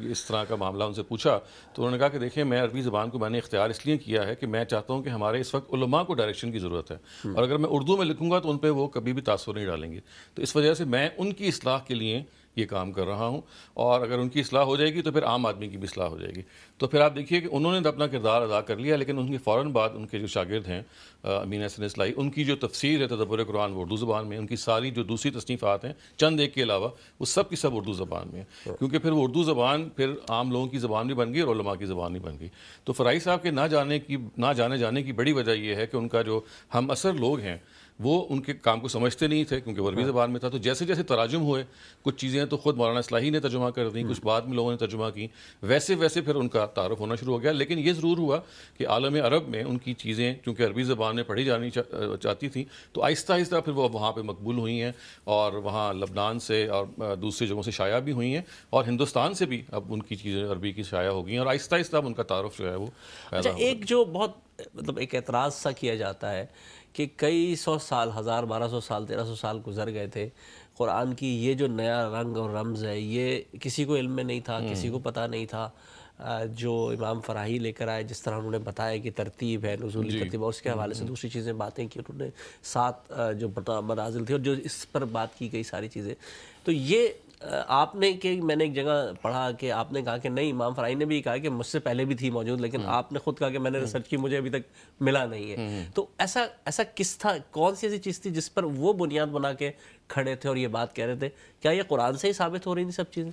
اس طرح کا معاملہ ان سے پوچھا تو انہوں نے کہا کہ دیکھیں, میں عربی زبان کو میں نے اختیار اس لیے کیا ہے کہ میں چاہتا ہوں کہ ہمارے اس وقت علماء کو ڈائریکشن کی ضرورت ہے, اور اگر میں اردو میں لکھوں گا تو ان پہ وہ کبھی بھی تاثر نہیں ڈالیں گے. تو اس وجہ سے میں ان کی اصلاح کے لیے یہ کام کر رہا ہوں, اور اگر ان کی اصلاح ہو جائے گی تو پھر عام آدمی کی بھی اصلاح ہو جائے گی. تو پھر آپ دیکھیے کہ انہوں نے اپنا کردار ادا کر لیا, لیکن ان کے فوراً بعد ان کے جو شاگرد ہیں امین حسن اصلاحی, ان کی جو تفسیر ہے تدبر قرآن وہ اردو زبان میں, ان کی ساری جو دوسری تصنیفات ہیں چند ایک کے علاوہ وہ سب کی سب اردو زبان میں ہیں, کیونکہ پھر وہ اردو زبان پھر عام لوگوں کی زبان بھی بن گئی اور علماء کی زبان بھی بن گئی. تو فرائی صاحب کے نہ جانے جانے کی بڑی وجہ یہ ہے کہ ان کا جو ہم اثر لوگ ہیں وہ ان کے کام کو سمجھتے نہیں تھے, کیونکہ وہ عربی زبان میں تھا. تو جیسے جیسے تراجم ہوئے, کچھ چیزیں تو خود مولانا اصلاحی نے ترجمہ کر دیں, کچھ بعد میں لوگوں نے ترجمہ کی, ویسے ویسے پھر ان کا تعارف ہونا شروع ہو گیا. لیکن یہ ضرور ہوا کہ عالم عرب میں ان کی چیزیں چونکہ عربی زبان میں پڑھی جانی چاہتی تھیں, تو آہستہ آہستہ پھر وہ وہاں پہ مقبول ہوئی ہیں, اور وہاں لبنان سے اور دوسری جگہوں سے شائع بھی ہوئی ہیں, اور ہندوستان سے بھی اب ان کی چیزیں عربی کی شائع ہو گئی ہیں, اور آہستہ آہستہ اب ان کا تعارف جو ہے وہ پیدا ہو گیا. ایک جو بہت مطلب ایک اعتراض سا کیا جاتا ہے کہ کئی سو سال، 1000 1200 سال 1300 سال گزر گئے تھے، قرآن کی یہ جو نیا رنگ اور رمز ہے یہ کسی کو علم میں نہیں تھا، کسی کو پتہ نہیں تھا۔ جو امام فراہی لے کر آئے، جس طرح انہوں نے بتایا کہ ترتیب ہے، نزولی ترتیب، اور اس کے حوالے سے دوسری چیزیں باتیں کی انہوں نے، 7 جو منازل تھے، اور جو اس پر بات کی گئی ساری چیزیں، تو یہ آپ نے کہ میں نے ایک جگہ پڑھا کہ آپ نے کہا کہ نہیں، امام فراہی نے بھی کہا کہ مجھ سے پہلے بھی تھی موجود، لیکن آپ نے خود کہا کہ میں نے ریسرچ کی، مجھے ابھی تک ملا نہیں ہے۔ تو ایسا کس تھا، کون سی ایسی چیز تھی جس پر وہ بنیاد بنا کے کھڑے تھے اور یہ بات کہہ رہے تھے؟ کیا یہ قرآن سے ہی ثابت ہو رہی تھی سب چیزیں؟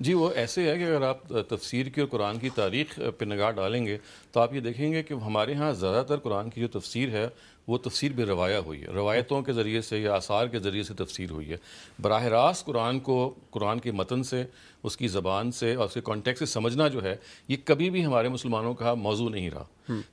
جی وہ ایسے ہے کہ اگر آپ تفسیر کی اور قرآن کی تاریخ پہ نگاہ ڈالیں گے تو آپ یہ دیکھیں گے کہ ہمارے ہاں زیادہ تر قرآن کی جو تفسیر ہے وہ تفسیر بے روایہ ہوئی ہے، روایتوں کے ذریعے سے یا آثار کے ذریعے سے تفسیر ہوئی ہے۔ براہ راست قرآن کو قرآن کے متن سے، اس کی زبان سے اور اس کے کانٹیکٹ سے سمجھنا جو ہے یہ کبھی بھی ہمارے مسلمانوں کا موضوع نہیں رہا۔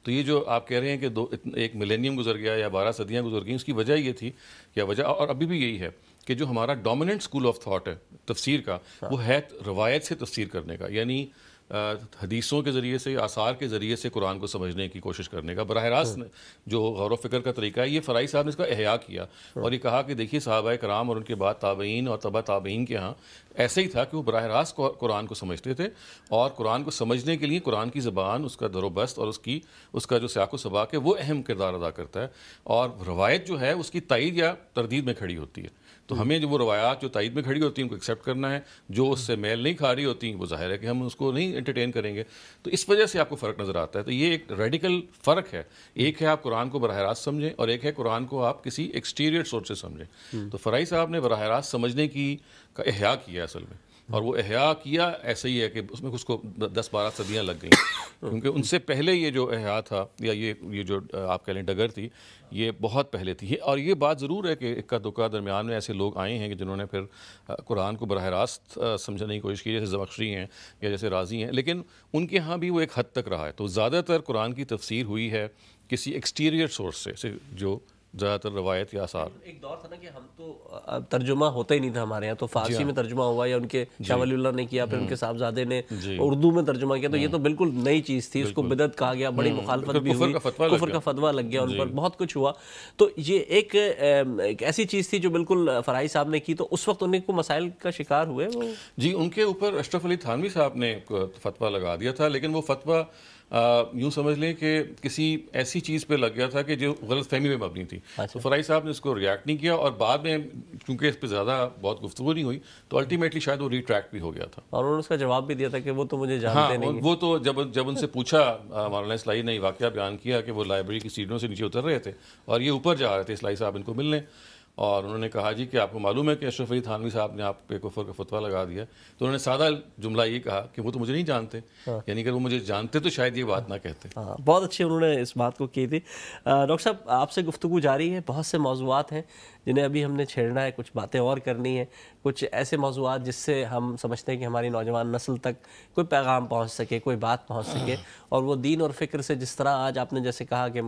تو یہ جو آپ کہہ رہے ہیں کہ ایک ملینیم گزر گیا یا 12 صدیاں گزر گئیں، اس کی وجہ یہ تھی، یا وجہ اور ابھی بھی یہی ہے کہ جو ہمارا ڈومیننٹ اسکول آف تھاٹ ہے تفسیر کا، وہ ہے روایت سے تفسیر کرنے کا، یعنی حدیثوں کے ذریعے سے، آثار کے ذریعے سے قرآن کو سمجھنے کی کوشش کرنے کا۔ براہ راست جو غور و فکر کا طریقہ ہے، یہ فرائی صاحب نے اس کا احیاء کیا اور یہ کہا کہ دیکھیے صحابہ کرام اور ان کے بعد تابعین اور تبع تابعین کے ہاں ایسے ہی تھا کہ وہ براہ راست قرآن کو سمجھتے تھے، اور قرآن کو سمجھنے کے لیے قرآن کی زبان، اس کا در و بست اور اس کا جو سیاق و سباق ہے وہ اہم کردار ادا کرتا ہے، اور روایت جو ہے اس کی تائید یا تردید میں کھڑی ہوتی ہے۔ تو ہمیں جو وہ روایات جو تائید میں کھڑی ہوتی ہیں ان کو ایکسیپٹ کرنا ہے، جو اس سے میل نہیں کھا رہی ہوتی وہ ظاہر ہے کہ ہم اس کو نہیں انٹرٹین کریں گے۔ تو اس وجہ سے آپ کو فرق نظر آتا ہے۔ تو یہ ایک ریڈیکل فرق ہے، ایک ہے آپ قرآن کو براہ راست سمجھیں، اور ایک ہے قرآن کو آپ کسی ایکسٹیریئر سورس سے سمجھیں۔ تو فرائی صاحب نے براہ راست سمجھنے کا احیاء کیا اصل میں، اور وہ احیاء کیا ایسے ہی ہے کہ اس میں اس کو 10-12 صدیاں لگ گئیں، کیونکہ ان سے پہلے یہ جو احیاء تھا یا یہ جو آپ کہہ لیں ڈگر تھی، یہ بہت پہلے تھی۔ اور یہ بات ضرور ہے کہ اکا دکا درمیان میں ایسے لوگ آئے ہیں کہ جنہوں نے پھر قرآن کو براہ راست سمجھنے کی کوشش کی، جیسے زمخشری ہیں یا جیسے رازی ہیں، لیکن ان کے ہاں بھی وہ ایک حد تک رہا ہے۔ تو زیادہ تر قرآن کی تفسیر ہوئی ہے کسی ایکسٹیریئر سورس سے، جو زیادہ تر روایت یا آثار۔ ایک دور تھا نا کہ ہم تو ترجمہ ہوتا ہی نہیں تھا ہمارے یہاں، تو فارسی میں ترجمہ ہوا یا ان کے شاہ ولی اللہ نے کیا، پھر ان کے صاحبزادے نے اردو میں ترجمہ کیا، تو یہ تو بالکل نئی چیز تھی، اس کو بدعت کہا گیا، بڑی مخالفت بھی ہوئی، کفر کا فتویٰ لگ گیا ان پر، بہت کچھ ہوا۔ تو یہ ایک ایسی چیز تھی جو بالکل فرائی صاحب نے کی، تو اس وقت انہیں کو مسائل کا شکار ہوئے وہ؟ جی ان کے اوپر اشرف علی تھانوی صاحب نے فتویٰ لگا دیا تھا، لیکن وہ فتویٰ یوں سمجھ لیں کہ کسی ایسی چیز پہ لگ گیا تھا کہ جو غلط فہمی میں مبنی تھی۔ تو فرائی صاحب نے اس کو ریاکٹ نہیں کیا، اور بعد میں چونکہ اس پہ زیادہ بہت گفتگو نہیں ہوئی تو الٹیمیٹلی شاید وہ ریٹریکٹ بھی ہو گیا تھا، اور انہوں نے اس کا جواب بھی دیا تھا کہ وہ تو مجھے جانتے نہیں۔ وہ تو جب ان سے پوچھا، مولانا اصلاحی نے واقعہ بیان کیا کہ وہ لائبریری کی سیڑھیوں سے نیچے اتر رہے تھے اور یہ اوپر جا رہے تھے اصلاحی صاحب ان کو ملنے، اور انہوں نے کہا جی کہ آپ کو معلوم ہے کہ اشرف علی تھانوی صاحب نے آپ پہ کفر کا فتویٰ لگا دیا، تو انہوں نے سادہ جملہ یہ کہا کہ وہ تو مجھے نہیں جانتے، یعنی کہ وہ مجھے جانتے تو شاید یہ بات نہ کہتے۔ بہت اچھی انہوں نے اس بات کو کی تھی۔ ڈاکٹر صاحب آپ سے گفتگو جاری ہے، بہت سے موضوعات ہیں جنہیں ابھی ہم نے چھیڑنا ہے، کچھ باتیں اور کرنی ہیں، کچھ ایسے موضوعات جس سے ہم سمجھتے ہیں کہ ہماری نوجوان نسل تک کوئی پیغام پہنچ سکے، کوئی بات پہنچ سکے، اور وہ دین اور فکر سے جس طرح آج آپ نے جیسے کہا کہ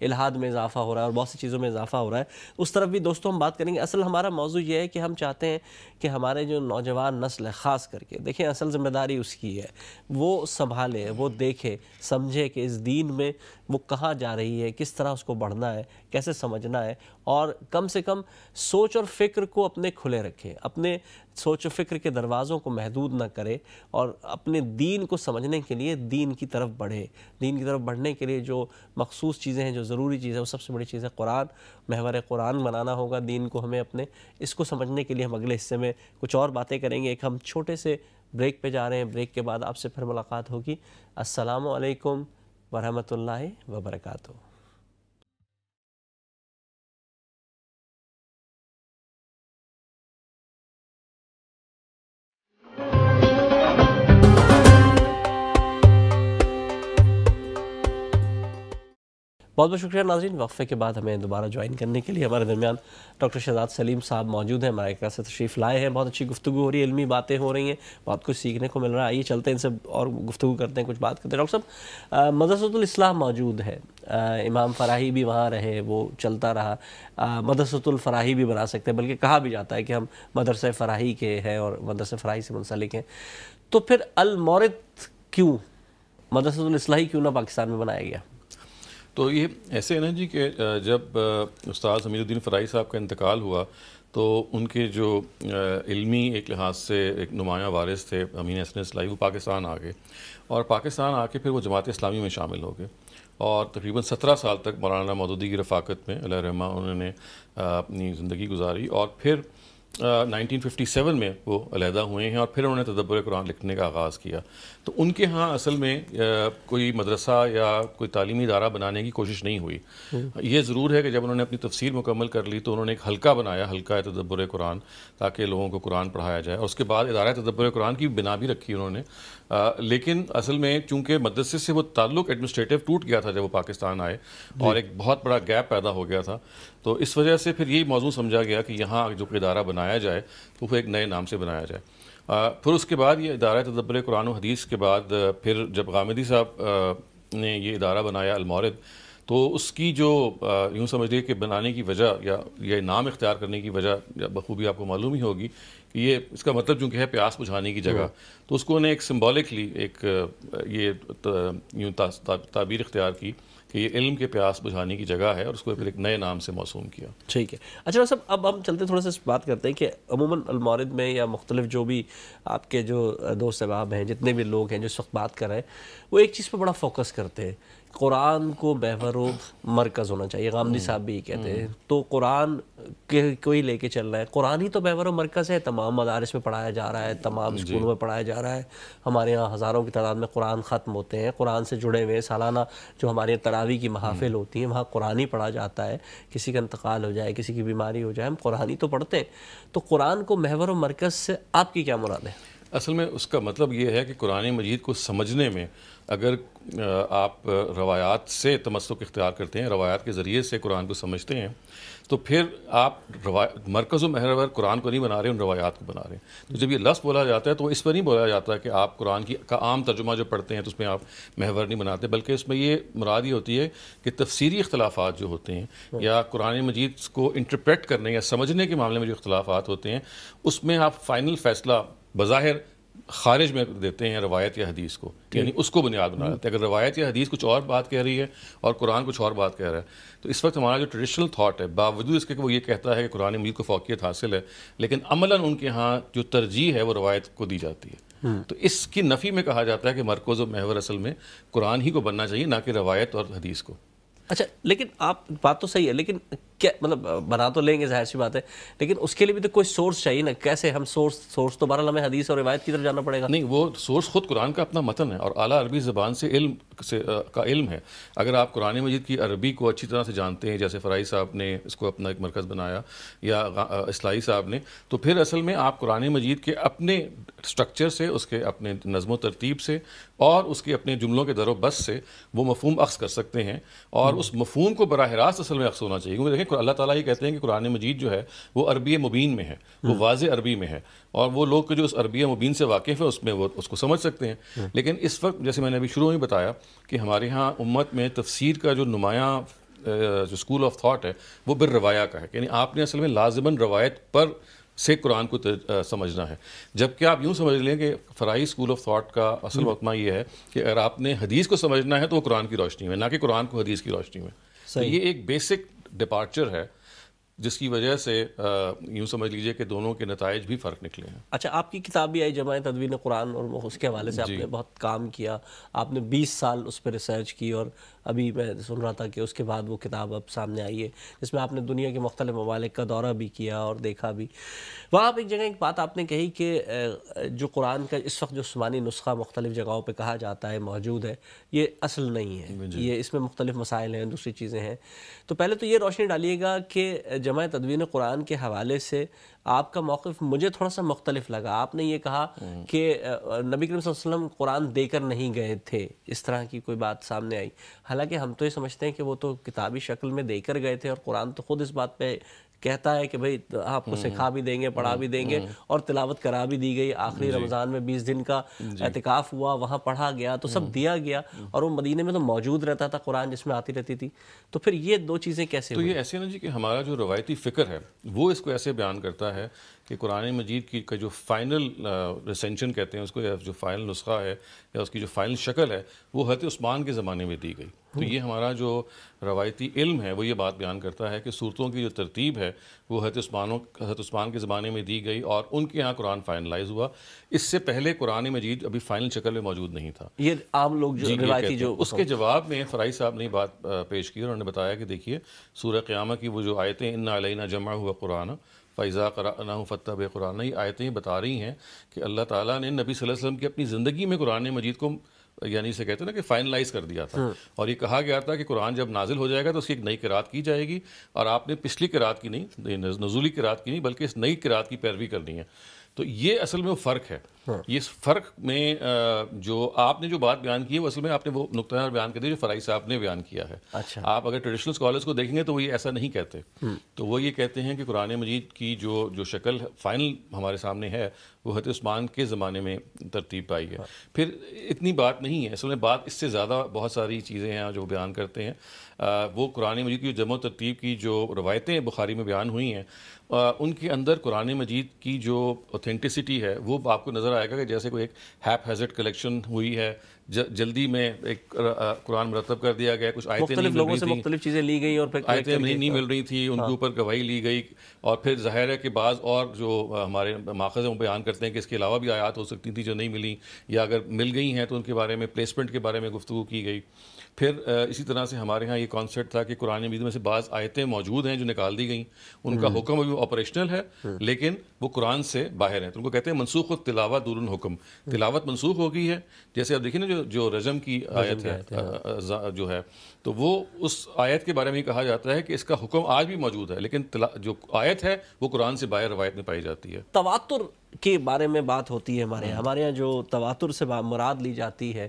الہاد میں اضافہ ہو رہا ہے اور بہت سی چیزوں میں اضافہ ہو رہا ہے، اس طرف بھی دوستوں ہم بات کریں گے۔ اصل ہمارا موضوع یہ ہے کہ ہم چاہتے ہیں کہ ہمارے جو نوجوان نسل ہے، خاص کر کے دیکھیں اصل ذمہ داری اس کی ہے، وہ سنبھالے، وہ دیکھے، سمجھے کہ اس دین میں وہ کہاں جا رہی ہے، کس طرح اس کو بڑھنا ہے، کیسے سمجھنا ہے، اور کم سے کم سوچ اور فکر کو اپنے کھلے رکھے، اپنے سوچ و فکر کے دروازوں کو محدود نہ کرے، اور اپنے دین کو سمجھنے کے لیے دین کی طرف بڑھے۔ دین کی طرف بڑھنے کے لیے جو مخصوص چیزیں ہیں، جو ضروری چیزیں، وہ سب سے بڑی چیز ہے قرآن، محور قرآن بنانا ہوگا دین کو ہمیں اپنے۔ اس کو سمجھنے کے لیے ہم اگلے حصے میں کچھ اور باتیں کریں گے۔ ایک ہم چھوٹے سے بریک پہ جا رہے ہیں، بریک کے بعد آپ سے پھر ملاقات ہوگی۔ السلام علیکم ورحمۃ اللہ وبرکاتہ۔ بہت بہت شکریہ ناظرین، وقفے کے بعد ہمیں دوبارہ جوائن کرنے کے لیے ہمارے درمیان ڈاکٹر شہزاد سلیم صاحب موجود ہیں، ہمارے کلاس سے تشریف لائے ہیں۔ بہت اچھی گفتگو ہو رہی ہے، علمی باتیں ہو رہی ہیں، بہت کچھ سیکھنے کو مل رہا ہے۔ آئیے چلتے ہیں ان سے اور گفتگو کرتے ہیں، کچھ بات کرتے ہیں۔ ڈاکٹر صاحب مدرسۃ الاصلاح موجود ہے، امام فراہی بھی وہاں رہے، وہ چلتا رہا، مدرسۃ الفراہی بھی بنا سکتے ہیں، بلکہ کہا بھی جاتا ہے کہ ہم مدرسہ فراہی کے ہیں اور مدرسہ فراہی سے منسلک ہیں۔ تو پھر المورد کیوں، مدرسۃ الاصلاحی کیوں نہ پاکستان میں بنایا گیا؟ تو یہ ایسے ہے نا جی کہ جب استاد حمید الدین فرائی صاحب کا انتقال ہوا تو ان کے جو علمی ایک لحاظ سے ایک نمایاں وارث تھے امین حسن اصلاحی، وہ پاکستان آ گئے، اور پاکستان آ کے پھر وہ جماعت اسلامی میں شامل ہو گئے، اور تقریباً 17 سال تک مولانا مودودی کی رفاقت میں علیہ رحمہ انہوں نے اپنی زندگی گزاری، اور پھر 1957 میں وہ علیحدہ ہوئے ہیں، اور پھر انہوں نے تدبر قرآن لکھنے کا آغاز کیا۔ تو ان کے ہاں اصل میں کوئی مدرسہ یا کوئی تعلیمی ادارہ بنانے کی کوشش نہیں ہوئی۔ یہ ضرور ہے کہ جب انہوں نے اپنی تفسیر مکمل کر لی تو انہوں نے ایک حلقہ بنایا، حلقہ تدبر قرآن، تاکہ لوگوں کو قرآن پڑھایا جائے، اور اس کے بعد ادارہ تدبر قرآن کی بنا بھی رکھی انہوں نے۔ لیکن اصل میں چونکہ مدرسے سے وہ تعلق ایڈمنسٹریٹو ٹوٹ گیا تھا جب وہ پاکستان آئے، اور ایک بہت بڑا گیپ پیدا ہو گیا تھا، تو اس وجہ سے پھر یہی موضوع سمجھا گیا کہ یہاں جو ادارہ بنایا جائے تو وہ ایک نئے نام سے بنایا جائے۔ پھر اس کے بعد یہ ادارہ تدبر قرآن و حدیث کے بعد پھر جب غامدی صاحب نے یہ ادارہ بنایا المورد، تو اس کی جو یوں سمجھیے کہ بنانے کی وجہ یا یہ نام اختیار کرنے کی وجہ بخوبی آپ کو معلوم ہی ہوگی کہ یہ اس کا مطلب چونکہ ہے پیاس بجھانے کی جگہ، تو اس کو انہیں ایک سمبولکلی ایک یہ یوں تعبیر اختیار کی کہ یہ علم کے پیاس بجھانے کی جگہ ہے، اور اس کو پھر ایک نئے نام سے موسوم کیا۔ ٹھیک ہے، اچھا صاحب اب ہم چلتے تھوڑا سا بات کرتے ہیں کہ عموماً المورد میں یا مختلف جو بھی آپ کے جو دوست احباب ہیں، جتنے بھی لوگ ہیں جو اس وقت بات کر رہے ہیں، وہ ایک چیز پہ بڑا فوکس کرتے ہیں، قرآن کو محور و مرکز ہونا چاہیے۔ غامدی صاحب بھی کہتے ہیں تو قرآن کوئی لے کے چل رہا ہے، قرآن ہی تو محور و مرکز ہے، تمام مدارس میں پڑھایا جا رہا ہے، تمام اسکولوں میں پڑھایا جا رہا ہے، ہمارے یہاں ہزاروں کی تعداد میں قرآن ختم ہوتے ہیں، قرآن سے جڑے ہوئے سالانہ جو ہمارے تراویح کی محافل ہوتی ہیں وہاں قرآن ہی پڑھا جاتا ہے، کسی کا انتقال ہو جائے، کسی کی بیماری ہو جائے، ہم قرآن ہی تو پڑھتے ہیں، تو قرآن کو محور و مرکز سے آپ کی کیا مراد ہے؟ اصل میں اس کا مطلب یہ ہے کہ قرآن مجید کو سمجھنے میں اگر آپ روایات سے تمسک اختیار کرتے ہیں، روایات کے ذریعے سے قرآن کو سمجھتے ہیں، تو پھر آپ مرکز و محور قرآن کو نہیں بنا رہے، ان روایات کو بنا رہے ہیں۔ تو جب یہ لفظ بولا جاتا ہے تو اس پر نہیں بولا جاتا کہ آپ قرآن کا عام ترجمہ جو پڑھتے ہیں تو اس میں آپ محور نہیں بناتے، بلکہ اس میں یہ مراد یہ ہوتی ہے کہ تفسیری اختلافات جو ہوتے ہیں یا قرآن مجید کو انٹرپریٹ کرنے یا سمجھنے کے معاملے میں جو اختلافات ہوتے ہیں، اس میں آپ فائنل فیصلہ بظاہر خارج میں دیتے ہیں روایت یا حدیث کو، یعنی اس کو بنیاد بنا لیتے ہیں۔ اگر روایت یا حدیث کچھ اور بات کہہ رہی ہے اور قرآن کچھ اور بات کہہ رہا ہے، تو اس وقت ہمارا جو ٹریڈیشنل تھاٹ ہے، باوجود اس کے کہ وہ یہ کہتا ہے کہ قرآن مجید کو فوقیت حاصل ہے، لیکن عملاً ان کے ہاں جو ترجیح ہے وہ روایت کو دی جاتی ہے۔ تو اس کی نفی میں کہا جاتا ہے کہ مرکز و محور اصل میں قرآن ہی کو بننا چاہیے، نہ کہ روایت اور حدیث کو۔ اچھا، لیکن آپ بات تو صحیح ہے، لیکن کیا مطلب بنا تو لیں گے، ظاہر سی بات ہے، لیکن اس کے لیے بھی تو کوئی سورس چاہیے نا، کیسے ہم سورس تو بہرحال ہمیں حدیث اور روایت کی طرف جانا پڑے گا۔ نہیں، وہ سورس خود قرآن کا اپنا متن ہے اور اعلیٰ عربی زبان سے علم ہے۔ اگر آپ قرآن مجید کی عربی کو اچھی طرح سے جانتے ہیں، جیسے فرائی صاحب نے اس کو اپنا ایک مرکز بنایا یا اصلاحی صاحب نے، تو پھر اصل میں آپ قرآن مجید کے اپنے سٹرکچر سے، اس کے اپنے نظم و ترتیب سے اور اس کے اپنے جملوں کے در و بس سے وہ مفہوم اخذ کر سکتے ہیں، اور اس مفہوم کو براہ راست اصل میں اخذ ہونا چاہیے۔ کیونکہ دیکھیں اللہ تعالیٰ یہ کہتے ہیں کہ قرآن مجید جو ہے وہ عربی مبین میں ہے، وہ واضح عربی میں ہے، اور وہ لوگ جو اس عربی مبین سے واقف ہے اس میں وہ اس کو سمجھ سکتے ہیں۔ لیکن اس وقت جیسے میں نے ابھی شروع میں بتایا کہ ہمارے ہاں امت میں تفسیر کا جو نمایاں جو اسکول آف تھاٹ ہے وہ بالروایا کا ہے، یعنی آپ نے اصل میں لازماً روایت پر سے قرآن کو سمجھنا ہے، جبکہ آپ یوں سمجھ لیں کہ فرائی اسکول آف تھاٹ کا اصل مقامہ یہ ہے کہ اگر آپ نے حدیث کو سمجھنا ہے تو وہ قرآن کی روشنی میں، نہ کہ قرآن کو حدیث کی روشنی میں۔ تو یہ ایک بیسک ڈپارچر ہے جس کی وجہ سے یوں سمجھ لیجئے کہ دونوں کے نتائج بھی فرق نکلے ہیں۔ اچھا، آپ کی کتاب بھی آئی جمع تدوین قرآن، اور اس کے حوالے سے آپ نے بہت کام کیا، آپ نے 20 سال اس پہ ریسرچ کی، اور ابھی میں سن رہا تھا کہ اس کے بعد وہ کتاب اب سامنے آئی ہے جس میں آپ نے دنیا کے مختلف ممالک کا دورہ بھی کیا اور دیکھا بھی۔ وہاں آپ ایک جگہ ایک بات آپ نے کہی کہ جو قرآن کا اس وقت جو عثمانی نسخہ مختلف جگہوں پہ کہا جاتا ہے موجود ہے، یہ اصل نہیں ہے، یہ اس میں مختلف مسائل ہیں، دوسری چیزیں ہیں۔ تو پہلے تو یہ روشنی ڈالیے گا کہ جمع تدوین قرآن کے حوالے سے آپ کا موقف مجھے تھوڑا سا مختلف لگا۔ آپ نے یہ کہا کہ نبی کریم صلی اللہ علیہ وسلم قرآن دے کر نہیں گئے تھے، اس طرح کی کوئی بات سامنے آئی، حالانکہ ہم تو یہ سمجھتے ہیں کہ وہ تو کتابی شکل میں دے کر گئے تھے، اور قرآن تو خود اس بات پہ کہتا ہے کہ بھئی آپ کو سکھا بھی دیں گے، پڑھا بھی دیں گے، اور تلاوت کرا بھی دی گئی۔ آخری رمضان میں 20 دن کا اعتکاف ہوا، وہاں پڑھا گیا، تو سب دیا گیا، اور وہ مدینے میں تو موجود رہتا تھا قرآن جس میں آتی رہتی تھی۔ تو پھر یہ دو چیزیں کیسے تو یہ ایسے نا جی کہ ہمارا جو روایتی فکر ہے وہ اس کو ایسے بیان کرتا ہے کہ قرآن مجید کی کا جو فائنل ریسنشن کہتے ہیں اس کو، یا جو فائنل نسخہ ہے یا اس کی جو فائنل شکل ہے، وہ حضرت عثمان کے زمانے میں دی گئی. تو یہ ہمارا جو روایتی علم ہے وہ یہ بات بیان کرتا ہے کہ صورتوں کی جو ترتیب ہے وہ حضرت عثمان کے زمانے میں دی گئی، اور ان کے یہاں قرآن فائنلائز ہوا. اس سے پہلے قرآن مجید ابھی فائنل شکل میں موجود نہیں تھا. یہ عام لوگ جو روایتی جو اس کے جواب میں فرائی صاحب نے بات پیش کی، اور انہوں نے بتایا کہ دیکھیے سورہ قیامہ کی وہ جو آیتیں اِنَّ عَلَيْنَا جَمْعَهُ وَقُرْآنَ فَإِذَا قَرَأْنَاهُ فَاتَّبِعْ قُرْآنَهُ، یہ آیتیں بتا رہی ہیں کہ اللہ تعالیٰ نے نبی صلی اللہ علیہ وسلم کی اپنی زندگی میں قرآن مجید کو، یعنی اسے کہتے ہیں نا کہ فائنلائز کر دیا تھا، اور یہ کہا گیا تھا کہ قرآن جب نازل ہو جائے گا تو اس کی ایک نئی قرات کی جائے گی، اور آپ نے پچھلی قرات کی نہیں، نزولی قرات کی نہیں، بلکہ اس نئی قرات کی پیروی کرنی ہے. تو یہ اصل میں وہ فرق ہے. یہ فرق میں جو آپ نے جو بات بیان کی ہے وہ اصل میں آپ نے وہ نقطہ بیان کر دیا جو فرائی صاحب نے بیان کیا ہے. آپ اگر ٹریڈیشنل اسکالرس کو دیکھیں گے تو وہ یہ ایسا نہیں کہتے. تو وہ یہ کہتے ہیں کہ قرآن مجید کی جو شکل فائنل ہمارے سامنے ہے وہ حضرت عثمان کے زمانے میں ترتیب پائی ہے. پھر اتنی بات نہیں ہے، اصل میں بات اس سے زیادہ بہت ساری چیزیں ہیں جو بیان کرتے ہیں. وہ قرآن مجید کی جمع و ترتیب کی جو روایتیں بخاری میں بیان ہوئی ہیں ان کے اندر قرآن مجید کی جو اوتھینٹسٹی ہے وہ آپ کو نظر آئے گا کہ جیسے کوئی ایک ہیپ ہیزٹ کلیکشن ہوئی ہے، جلدی میں ایک قرآن مرتب کر دیا گیا، کچھ آیتیں مختلف لوگوں سے مختلف چیزیں لی گئی اور پھر آیتیں نہیں مل رہی تھی، ان کے اوپر گواہی لی گئی. اور پھر ظاہر ہے کہ بعض اور جو ہمارے ماخذ ہیں وہ بیان کرتے ہیں کہ اس کے علاوہ بھی آیات ہو سکتی تھیں جو نہیں ملی، یا اگر مل گئی ہیں تو ان کے بارے میں پلیسمنٹ کے بارے میں گفتگو کی گئی. پھر اسی طرح سے ہمارے ہاں یہ کانسیپٹ تھا کہ قرآن مجید میں سے بعض آیتیں موجود ہیں جو نکال دی گئیں، ان کا حکم ابھی آپریشنل ہے لیکن وہ قرآن سے باہر ہیں، تو ان کو کہتے ہیں منسوخ التلاوت دون الحکم. تلاوت منسوخ ہو گئی ہے. جیسے آپ دیکھیں نا جو رجم کی آیت ہے جو ہے، تو وہ اس آیت کے بارے میں کہا جاتا ہے کہ اس کا حکم آج بھی موجود ہے لیکن جو آیت ہے وہ قرآن سے باہر روایت میں پائی جاتی ہے. تواتر کے بارے میں بات ہوتی ہے ہمارے یہاں جو تواتر سے مراد لی جاتی ہے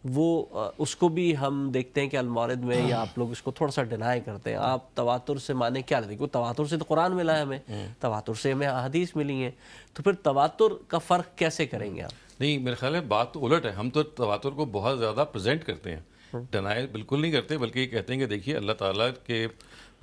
وہ اس کو بھی ہم دیکھتے ہیں کہ المورد میں یا آپ لوگ اس کو تھوڑا سا ڈینائی کرتے ہیں. آپ تواتر سے معنی کیا لیتے ہیں؟ کیونکہ تواتر سے تو قرآن ملا ہے ہمیں، تواتر سے ہمیں احادیث ملی ہیں، تو پھر تواتر کا فرق کیسے کریں گے آپ؟ نہیں، میرے خیال ہے بات تو الٹ ہے. ہم تو تواتر کو بہت زیادہ پریزنٹ کرتے ہیں، ڈینائی بالکل نہیں کرتے، بلکہ یہ کہتے ہیں کہ دیکھیے اللہ تعالیٰ کے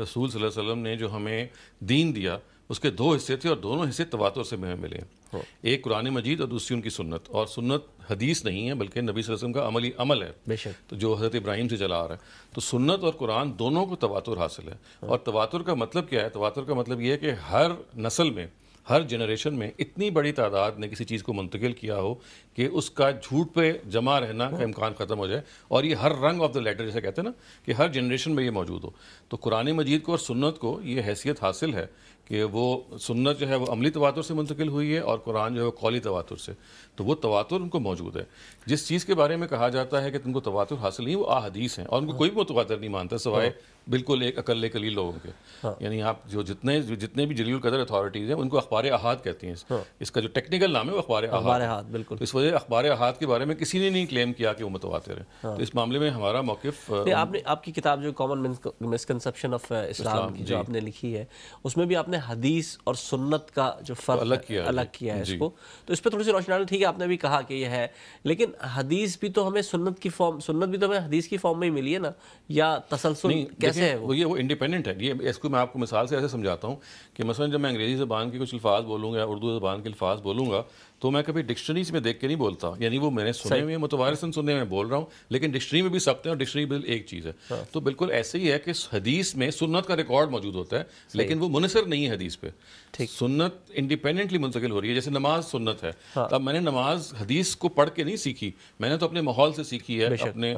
رسول صلی اللہ علیہ وسلم نے جو ہمیں دین دیا اس کے 2 حصے تھے اور دونوں حصے تواتر سے ہمیں ملے ہیں. ایک قرآن مجید اور دوسری ان کی سنت، اور سنت حدیث نہیں ہے بلکہ نبی صلی اللہ علیہ وسلم کا عملی عمل ہے، بے شک، تو جو حضرت ابراہیم سے چلا آ رہا ہے. تو سنت اور قرآن دونوں کو تواتر حاصل ہے. اور تواتر کا مطلب کیا ہے؟ تواتر کا مطلب یہ ہے کہ ہر نسل میں، ہر جنریشن میں اتنی بڑی تعداد نے کسی چیز کو منتقل کیا ہو کہ اس کا جھوٹ پہ جمع رہنا کا امکان ختم ہو جائے، اور یہ ہر رنگ آف دا لیٹر جیسے کہتے ہیں نا کہ ہر جنریشن میں یہ موجود ہو. تو قرآن مجید کو اور سنت کو یہ حیثیت حاصل ہے کہ وہ سنت جو ہے وہ عملی تواتر سے منتقل ہوئی ہے اور قرآن جو ہے وہ قولی تواتر سے. تو وہ تواتر ان کو موجود ہے. جس چیز کے بارے میں کہا جاتا ہے کہ تم کو تواتر حاصل نہیں، وہ احادیث ہیں، اور ان کو کوئی بھی متواتر نہیں مانتا سوائے بالکل ایک اقل قلیل لوگوں کے. یعنی آپ جو جتنے بھی جلیل القدر اتھارٹیز ہیں ان کو اخبار احاد کہتی ہیں. اس کا جو ٹیکنیکل نام ہے وہ اخبار احاد. بالکل. اس وجہ اخبار احاد کے بارے میں کسی نے نہیں کلیم کیا کہ وہ متواتر ہے. تو اس معاملے میں ہمارا موقف، آپ کی کتاب جو کامن مسکنسپشن آف اسلام کی جو آپ نے لکھی ہے اس میں بھی آپ نے حدیث اور سنت کا جو فرق الگ کیا ہے اس کو، تو اس پہ تھوڑی سی روشنی ڈالیں. ٹھیک ہے آپ نے بھی کہا کہ یہ ہے، لیکن حدیث بھی تو ہمیں سنت بھی تو ہمیں حدیث کی فارم میں ہی ملی ہے نا، یا تسلسل کیسے ہے؟ وہ انڈیپینڈنٹ ہے. یہ اس کو میں آپ کو مثال سے ایسے سمجھاتا ہوں کہ مثلا جب میں انگریزی زبان کے کچھ الفاظ بولوں گا یا اردو زبان کے الفاظ بولوں گا تو میں کبھی ڈکشنریز میں دیکھ کے نہیں بولتا، یعنی وہ میں نے سنے ہوئے متوارثاً سنے میں بول رہا ہوں، لیکن ڈکشنری میں بھی سکتے ہیں اور ڈکشنری بھی ایک چیز ہے. تو بالکل ایسے ہی ہے کہ حدیث میں سنت کا ریکارڈ موجود ہوتا ہے لیکن وہ منحصر نہیں ہے حدیث پہ. سنت انڈیپینڈنٹلی منتقل ہو رہی ہے. جیسے نماز سنت ہے، اب میں نے نماز حدیث کو پڑھ کے نہیں سیکھی، میں نے تو اپنے ماحول سے سیکھی ہے، اپنے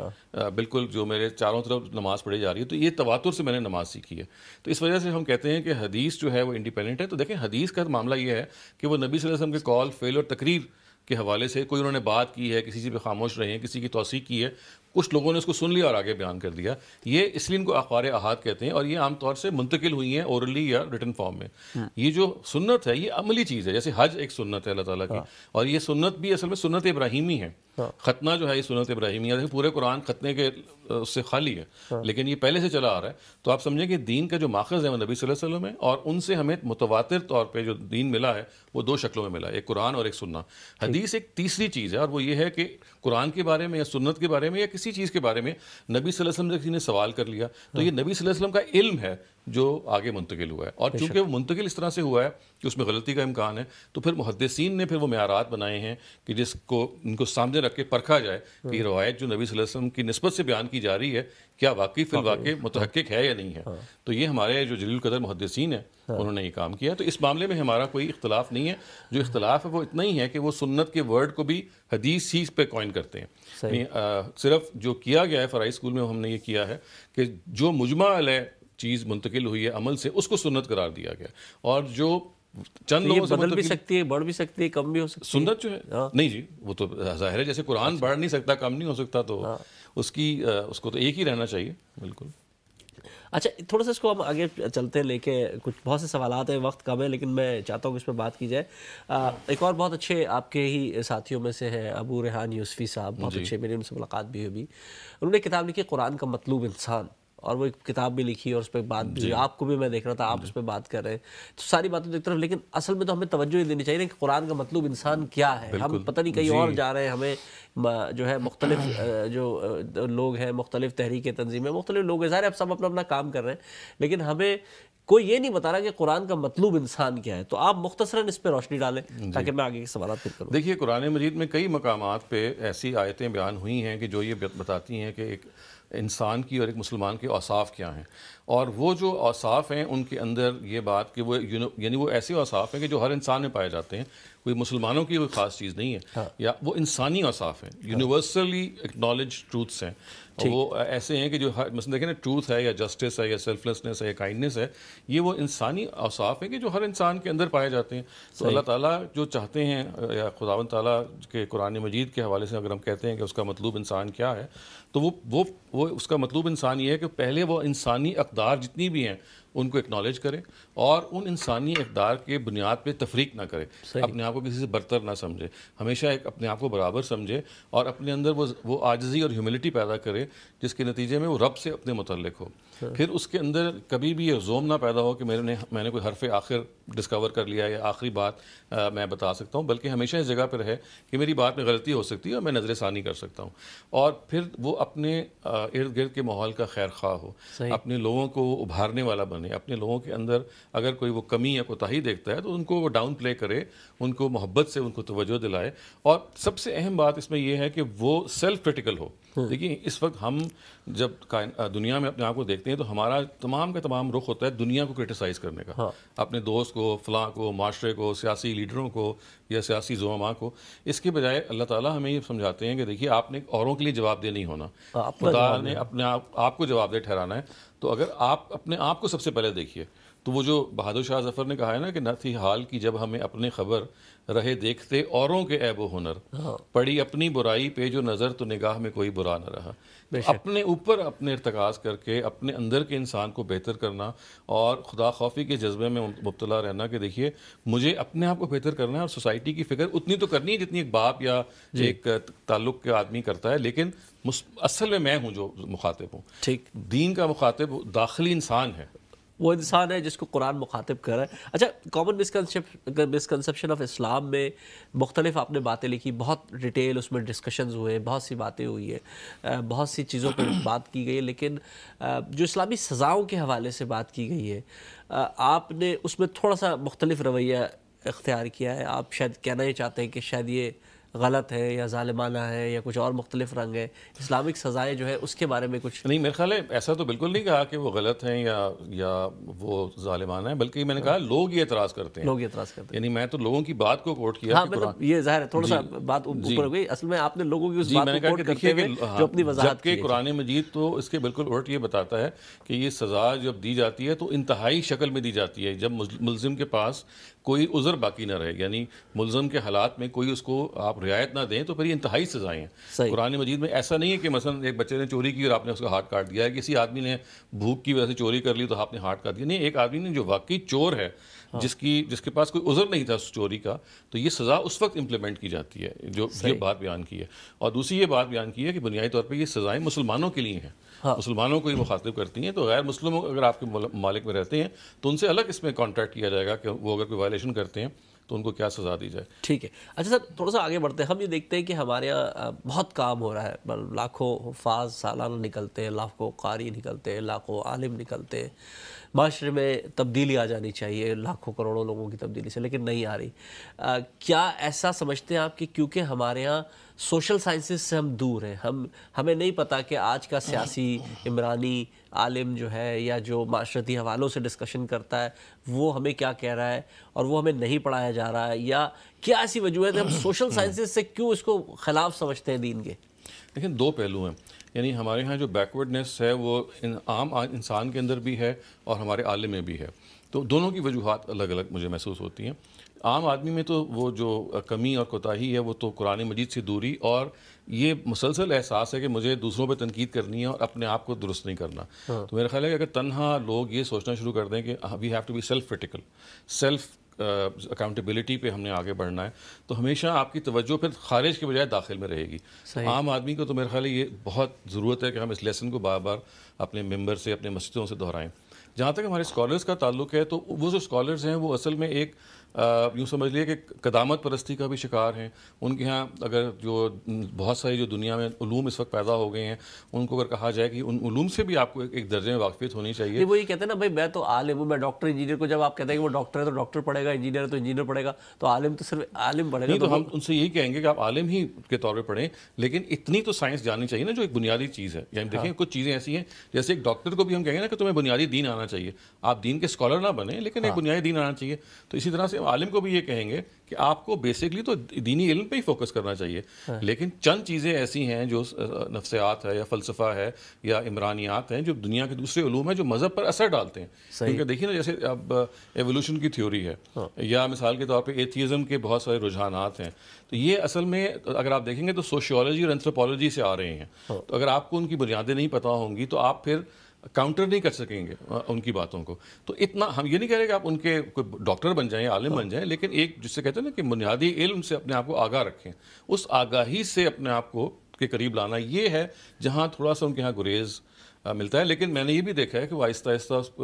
بالکل جو میرے چاروں طرف نماز پڑھی جا رہی ہے، تو یہ تواتر سے میں نے نماز سیکھی ہے. تو اس وجہ سے ہم کہتے ہیں کہ حدیث جو ہے وہ انڈیپینڈنٹ ہے. تو دیکھیں حدیث کا معاملہ یہ ہے کہ وہ نبی صلی اللہ علیہ وسلم کے قول، فعل اور تقریر کے حوالے سے کوئی انہوں نے بات کی ہے، کسی چیز پہ خاموش رہے ہیں، کسی کی توثیق کی ہے، کچھ لوگوں نے اس کو سن لیا اور آگے بیان کر دیا. یہ اس لیے ان کو اخبار احاد کہتے ہیں، اور یہ عام طور سے منتقل ہوئی ہیں اورلی یا ریٹن فارم میں. یہ جو سنت ہے یہ عملی چیز ہے. جیسے حج ایک سنت ہے اللہ تعالیٰ کی، اور یہ سنت بھی اصل میں سنت ابراہیمی ہے. ختنہ جو ہے یہ سنت ابراہیمی ہے. پورے قرآن ختنے کے اس سے خالی ہے لیکن یہ پہلے سے چلا آ رہا ہے. تو آپ سمجھیں کہ دین کا جو ماخذ ہے وہ نبی صلی اللہ علیہ وسلم ہے، اور ان سے ہمیں متواتر طور پہ جو دین ملا ہے وہ 2 شکلوں میں ملا ہے، ایک قرآن اور ایک سنہ. حدیث ایک تیسری چیز ہے، اور وہ یہ ہے کہ قرآن کے بارے میں یا سنت کے بارے میں یا کسی چیز کے بارے میں نبی صلی اللہ علیہ وسلم سے کسی نے سوال کر لیا تو یہ نبی صلی اللہ علیہ وسلم کا علم ہے، جو آگے منتقل ہوا ہے. اور چونکہ وہ منتقل اس طرح سے ہوا ہے کہ اس میں غلطی کا امکان ہے, تو پھر محدثین نے پھر وہ معیارات بنائے ہیں کہ جس کو ان کو سامنے رکھ کے پرکھا جائے کہ یہ روایت جو نبی صلی اللہ علیہ وسلم کی نسبت سے بیان کی جا رہی ہے کیا واقعی فی الواقع متحقق ہے یا نہیں ہے. تو یہ ہمارے جو جلیل القدر محدثین ہیں انہوں نے یہ کام کیا. تو اس معاملے میں ہمارا کوئی اختلاف نہیں ہے. جو اختلاف ہے وہ اتنا ہی ہے کہ وہ سنت کے ورڈ کو بھی حدیث ہی پہ کوائن کرتے ہیں. صرف جو کیا گیا ہے فرعی اسکول میں ہم نے یہ کیا ہے کہ جو مجمع علیہ چیز منتقل ہوئی ہے عمل سے اس کو سنت قرار دیا گیا, اور جو چند لوگوں سے بدل بھی سکتی ہے, بڑھ بھی سکتی ہے, کم بھی ہو سکتی ہے. سنت جو ہے نہیں جی وہ تو ظاہر ہے, جیسے قرآن بڑھ نہیں سکتا کم نہیں ہو سکتا, تو اس کو تو ایک ہی رہنا چاہیے. بالکل. اچھا تھوڑا سا اس کو ہم آگے چلتے ہیں لے کے, کچھ بہت سے سوالات ہیں, وقت کم ہے لیکن میں چاہتا ہوں کہ اس پہ بات کی جائے. ایک اور بہت اچھے آپ کے ہی ساتھیوں میں سے ہیں ابو ریحان یوسفی صاحب, بہت اچھے, میری ان سے ملاقات بھی ہوئی. انہوں نے کتاب لکھی قرآن کا مطلوب انسان, اور وہ ایک کتاب بھی لکھی اور اس پہ بات بھی ہوئی. آپ کو بھی میں دیکھ رہا تھا آپ اس پہ بات کر رہے ہیں, تو ساری باتوں ایک طرف, لیکن اصل میں تو ہمیں توجہ ہی دینی چاہیے کہ قرآن کا مطلوب انسان کیا ہے. ہم پتہ نہیں کہیں اور جا رہے ہیں, ہمیں جو ہے مختلف جو لوگ ہیں, مختلف تحریک تنظیمیں, مختلف لوگ ہیں, ظاہر ہے اب سب اپنا اپنا کام کر رہے ہیں, لیکن ہمیں کوئی یہ نہیں بتا رہا کہ قرآن کا مطلوب انسان کیا ہے. تو آپ مختصراً اس پہ روشنی ڈالیں تاکہ میں آگے کے سوالات پھر کروں. دیکھیے قرآن مجید میں کئی مقامات پہ ایسی آیتیں بیان ہوئی ہیں کہ جو یہ بتاتی ہیں کہ ایک انسان کی اور ایک مسلمان کے اوصاف کیا ہیں, اور وہ جو اوصاف ہیں ان کے اندر یہ بات کہ وہ یعنی وہ ایسے اوصاف ہیں کہ جو ہر انسان میں پائے جاتے ہیں, کوئی مسلمانوں کی کوئی خاص چیز نہیں ہے, یا وہ انسانی اوصاف ہیں, یونیورسلی اکنالج ٹروتھس ہیں. وہ ایسے ہیں کہ جو مثلا دیکھیں نا, ٹروتھ ہے یا جسٹس ہے یا سیلفلیسنس ہے یا کائنڈنس ہے, یہ وہ انسانی اوصاف ہیں کہ جو ہر انسان کے اندر پائے جاتے ہیں. تو اللہ تعالیٰ جو چاہتے ہیں, یا خداوند تعالیٰ کے قرآن مجید کے حوالے سے اگر ہم کہتے ہیں کہ اس کا مطلوب انسان کیا ہے, تو وہ اس کا مطلوب انسان یہ ہے کہ پہلے وہ انسانی اقدار جتنی بھی ہیں ان کو اکنالج کرے, اور ان انسانی اقدار کے بنیاد پہ تفریق نہ کرے, اپنے آپ کو کسی سے برتر نہ سمجھے, ہمیشہ ایک اپنے آپ کو برابر سمجھے, اور اپنے اندر وہ عاجزی اور ہیوملٹی پیدا کرے جس کے نتیجے میں وہ رب سے اپنے متعلق ہو. پھر اس کے اندر کبھی بھی یہ زوم نہ پیدا ہو کہ میں نے کوئی حرف آخر ڈسکور کر لیا یا آخری بات میں بتا سکتا ہوں, بلکہ ہمیشہ اس جگہ پہ رہے کہ میری بات میں غلطی ہو سکتی ہے اور میں نظر ثانی کر سکتا ہوں. اور پھر وہ اپنے ارد گرد کے ماحول کا خیر خواہ ہو, اپنے لوگوں کو ابھارنے والا بنے, اپنے لوگوں کے اندر اگر کوئی وہ کمی یا کوتاہی دیکھتا ہے تو ان کو وہ ڈاؤن پلے کرے, ان کو محبت سے ان کو توجہ دلائے. اور سب سے اہم بات اس میں یہ ہے کہ وہ سیلف کرٹیکل ہو. دیکھیے اس وقت ہم جب دنیا میں اپنے آپ کو دیکھتے ہیں تو ہمارا تمام کا تمام رخ ہوتا ہے دنیا کو کرٹیسائز کرنے کا, اپنے دوست کو, فلاں کو, معاشرے کو, سیاسی لیڈروں کو یا سیاسی زعماء کو. اس کے بجائے اللہ تعالیٰ ہمیں یہ سمجھاتے ہیں کہ دیکھیے آپ نے اوروں کے لیے جواب دہ نہیں ہونا, خدا نے اپنے آپ کو جواب دہ ٹھہرانا ہے. تو اگر آپ اپنے آپ کو سب سے پہلے دیکھیے, تو وہ جو بہادر شاہ ظفر نے کہا ہے نا کہ نہ تھی حال کی جب ہمیں اپنے خبر رہے دیکھتے اوروں کے عیب و ہنر, پڑی اپنی برائی پہ جو نظر تو نگاہ میں کوئی برا نہ رہا. اپنے اوپر اپنے ارتکاز کر کے اپنے اندر کے انسان کو بہتر کرنا اور خدا خوفی کے جذبے میں مبتلا رہنا کہ دیکھیے مجھے اپنے آپ کو بہتر کرنا ہے, اور سوسائٹی کی فکر اتنی تو کرنی ہے جتنی ایک باپ یا ایک تعلق کے آدمی کرتا ہے, لیکن اصل میں ہوں جو مخاطب ہوں. ٹھیک, دین کا مخاطب داخلی انسان ہے, وہ انسان ہے جس کو قرآن مخاطب کر رہا ہے. اچھا کامن مسکنسیپشن آف اسلام میں مختلف آپ نے باتیں لکھی, بہت ڈیٹیل اس میں ڈسکشنز ہوئے, بہت سی باتیں ہوئی ہیں, بہت سی چیزوں پہ بات کی گئی ہے, لیکن جو اسلامی سزاؤں کے حوالے سے بات کی گئی ہے آپ نے اس میں تھوڑا سا مختلف رویہ اختیار کیا ہے. آپ شاید کہنا ہی چاہتے ہیں کہ شاید یہ غلط ہے یا ظالمانہ ہے یا کچھ اور مختلف رنگ ہے, اسلامک سزائیں جو ہے اس کے بارے میں کچھ نہیں. میرے خیال ہے ایسا تو بالکل نہیں کہا کہ وہ غلط ہیں یا وہ ظالمانہ ہیں, بلکہ میں نے کہا لوگ یہ اعتراض کرتے ہیں, یعنی میں تو لوگوں کی بات کو کوٹ کیا. ہاں مطلب یہ ظاہر ہے تھوڑا سا بات اوپر ہو گئی, اصل میں آپ نے لوگوں کی اس بات کو کوٹ کرتے ہوئے جو اپنی وضاحت کی. جبکہ قرآن مجید تو اس کے بالکل الٹ یہ بتاتا ہے کہ یہ سزا جب دی جاتی ہے تو انتہائی شکل میں دی جاتی ہے جب ملزم کے پاس کوئی عذر باقی نہ رہے, یعنی ملزم کے حالات میں کوئی اس کو آپ رعایت نہ دیں تو پھر یہ انتہائی سزائیں ہیں. قرآن مجید میں ایسا نہیں ہے کہ مثلا ایک بچے نے چوری کی اور آپ نے اس کا ہاتھ کاٹ دیا ہے, کسی آدمی نے بھوک کی وجہ سے چوری کر لی تو آپ نے ہاتھ کاٹ دیا. نہیں, ایک آدمی نے جو واقعی چور ہے, جس کے پاس کوئی عذر نہیں تھا اس چوری کا, تو یہ سزا اس وقت امپلیمنٹ کی جاتی ہے جو یہ بات بیان کی ہے. اور دوسری یہ بات بیان کی ہے کہ بنیادی طور پہ یہ سزائیں مسلمانوں کے لیے ہیں, مسلمانوں کو یہ مخاطب کرتی ہیں. تو غیر مسلم اگر آپ کے ممالک میں رہتے ہیں تو ان سے الگ اس میں کانٹیکٹ کیا جائے گا کہ وہ اگر کوئی وائلیشن کرتے ہیں تو ان کو کیا سزا دی جائے. ٹھیک ہے. اچھا سر تھوڑا سا آگے بڑھتے ہیں. ہم یہ دیکھتے ہیں کہ ہمارے یہاں بہت کام ہو رہا ہے, لاکھوں حفاظ سالانہ نکلتے ہیں, لاکھوں قاری نکلتے ہیں, لاکھوں عالم نکلتے ہیں, معاشرے میں تبدیلی آ جانی چاہیے لاکھوں کروڑوں لوگوں کی تبدیلی سے, لیکن نہیں آ رہی. کیا ایسا سمجھتے ہیں آپ کہ کیونکہ ہمارے ہاں سوشل سائنسز سے ہم دور ہیں, ہمیں نہیں پتا کہ آج کا سیاسی عمرانی عالم جو ہے یا جو معاشرتی حوالوں سے ڈسکشن کرتا ہے وہ ہمیں کیا کہہ رہا ہے اور وہ ہمیں نہیں پڑھایا جا رہا ہے, یا کیا ایسی وجوہات ہیں ہم سوشل سائنسز سے کیوں اس کو خلاف سمجھتے ہیں دین کے؟ لیکن دو پہلو ہیں. یعنی ہمارے ہاں جو بیکورڈنیس ہے وہ عام انسان کے اندر بھی ہے اور ہمارے عالم میں بھی ہے. تو دونوں کی وجوہات الگ الگ مجھے محسوس ہوتی ہیں. عام آدمی میں تو وہ جو کمی اور کوتاہی ہے وہ تو قرآن مجید سے دوری اور یہ مسلسل احساس ہے کہ مجھے دوسروں پہ تنقید کرنی ہے اور اپنے آپ کو درست نہیں کرنا. تو میرا خیال ہے کہ اگر تنہا لوگ یہ سوچنا شروع کر دیں کہ we have to be self critical, self accountability پہ ہم نے آگے بڑھنا ہے, تو ہمیشہ آپ کی توجہ پھر خارج کے بجائے داخل میں رہے گی. عام آدمی کو تو میرا خیال ہے یہ بہت ضرورت ہے کہ ہم اس لیسن کو بار بار اپنے ممبر سے اپنے مسجدوں سے دہرائیں. جہاں تک ہمارے اسکالرز کا تعلق ہے تو وہ جو اسکالرز ہیں وہ اصل میں ایک یوں سمجھ لیے کہ قدامت پرستی کا بھی شکار ہیں. ان کے ہاں اگر جو بہت ساری جو دنیا میں علوم اس وقت پیدا ہو گئے ہیں ان کو اگر کہا جائے کہ ان علوم سے بھی آپ کو ایک درجے میں واقفیت ہونی چاہیے. وہ یہ کہتے ہیں نا بھائی میں تو عالم ہوں, میں ڈاکٹر انجینئر کو جب آپ کہتے ہیں کہ وہ ڈاکٹر ہے تو ڈاکٹر پڑھے گا, انجینئر ہے تو انجینئر پڑھے گا, تو عالم تو صرف عالم پڑھے گا. نہیں تو ہم ان سے یہی کہیں گے کہ آپ عالم ہی کے طور پہ پڑھیں, لیکن اتنی تو سائنس جاننی چاہیے نا جو ایک بنیادی چیز ہے. یعنی دیکھیں کچھ چیزیں ایسی ہیں جیسے ایک ڈاکٹر کو بھی ہم کہیں گے نا کہ تمہیں بنیادی دین آنا چاہیے, آپ دین کے اسکالر نہ بنیں لیکن ایک بنیادی دین آنا چاہیے. تو اسی طرح سے عالم کو بھی یہ کہیں گے کہ آپ کو بیسکلی تو دینی علم پہ ہی فوکس کرنا چاہیے, لیکن چند چیزیں ایسی ہیں جو نفسیات ہے یا فلسفہ ہے یا عمرانیات ہیں جو دنیا کے دوسرے علوم ہیں جو مذہب پر اثر ڈالتے ہیں. کیونکہ دیکھیے نا جیسے اب ایوولوشن کی تھیوری ہے یا مثال کے طور پہ ایتھیزم کے بہت سارے رجحانات ہیں, تو یہ اصل میں اگر آپ دیکھیں گے تو سوشیولوجی اور اینتھروپولوجی سے آ رہے ہیں. تو اگر آپ کو ان کی بنیادیں نہیں پتہ ہوں گی تو آپ پھر کاؤنٹر نہیں کر سکیں گے ان کی باتوں کو. تو اتنا ہم یہ نہیں کہہ رہے کہ آپ ان کے کوئی ڈاکٹر بن جائیں, عالم بن جائیں, لیکن ایک جس سے کہتے ہیں نا کہ بنیادی علم سے اپنے آپ کو آگاہ رکھیں, اس آگاہی سے اپنے آپ کو کے قریب لانا, یہ ہے جہاں تھوڑا سا ان کے یہاں گریز ملتا ہے. لیکن میں نے یہ بھی دیکھا ہے کہ وہ آہستہ آہستہ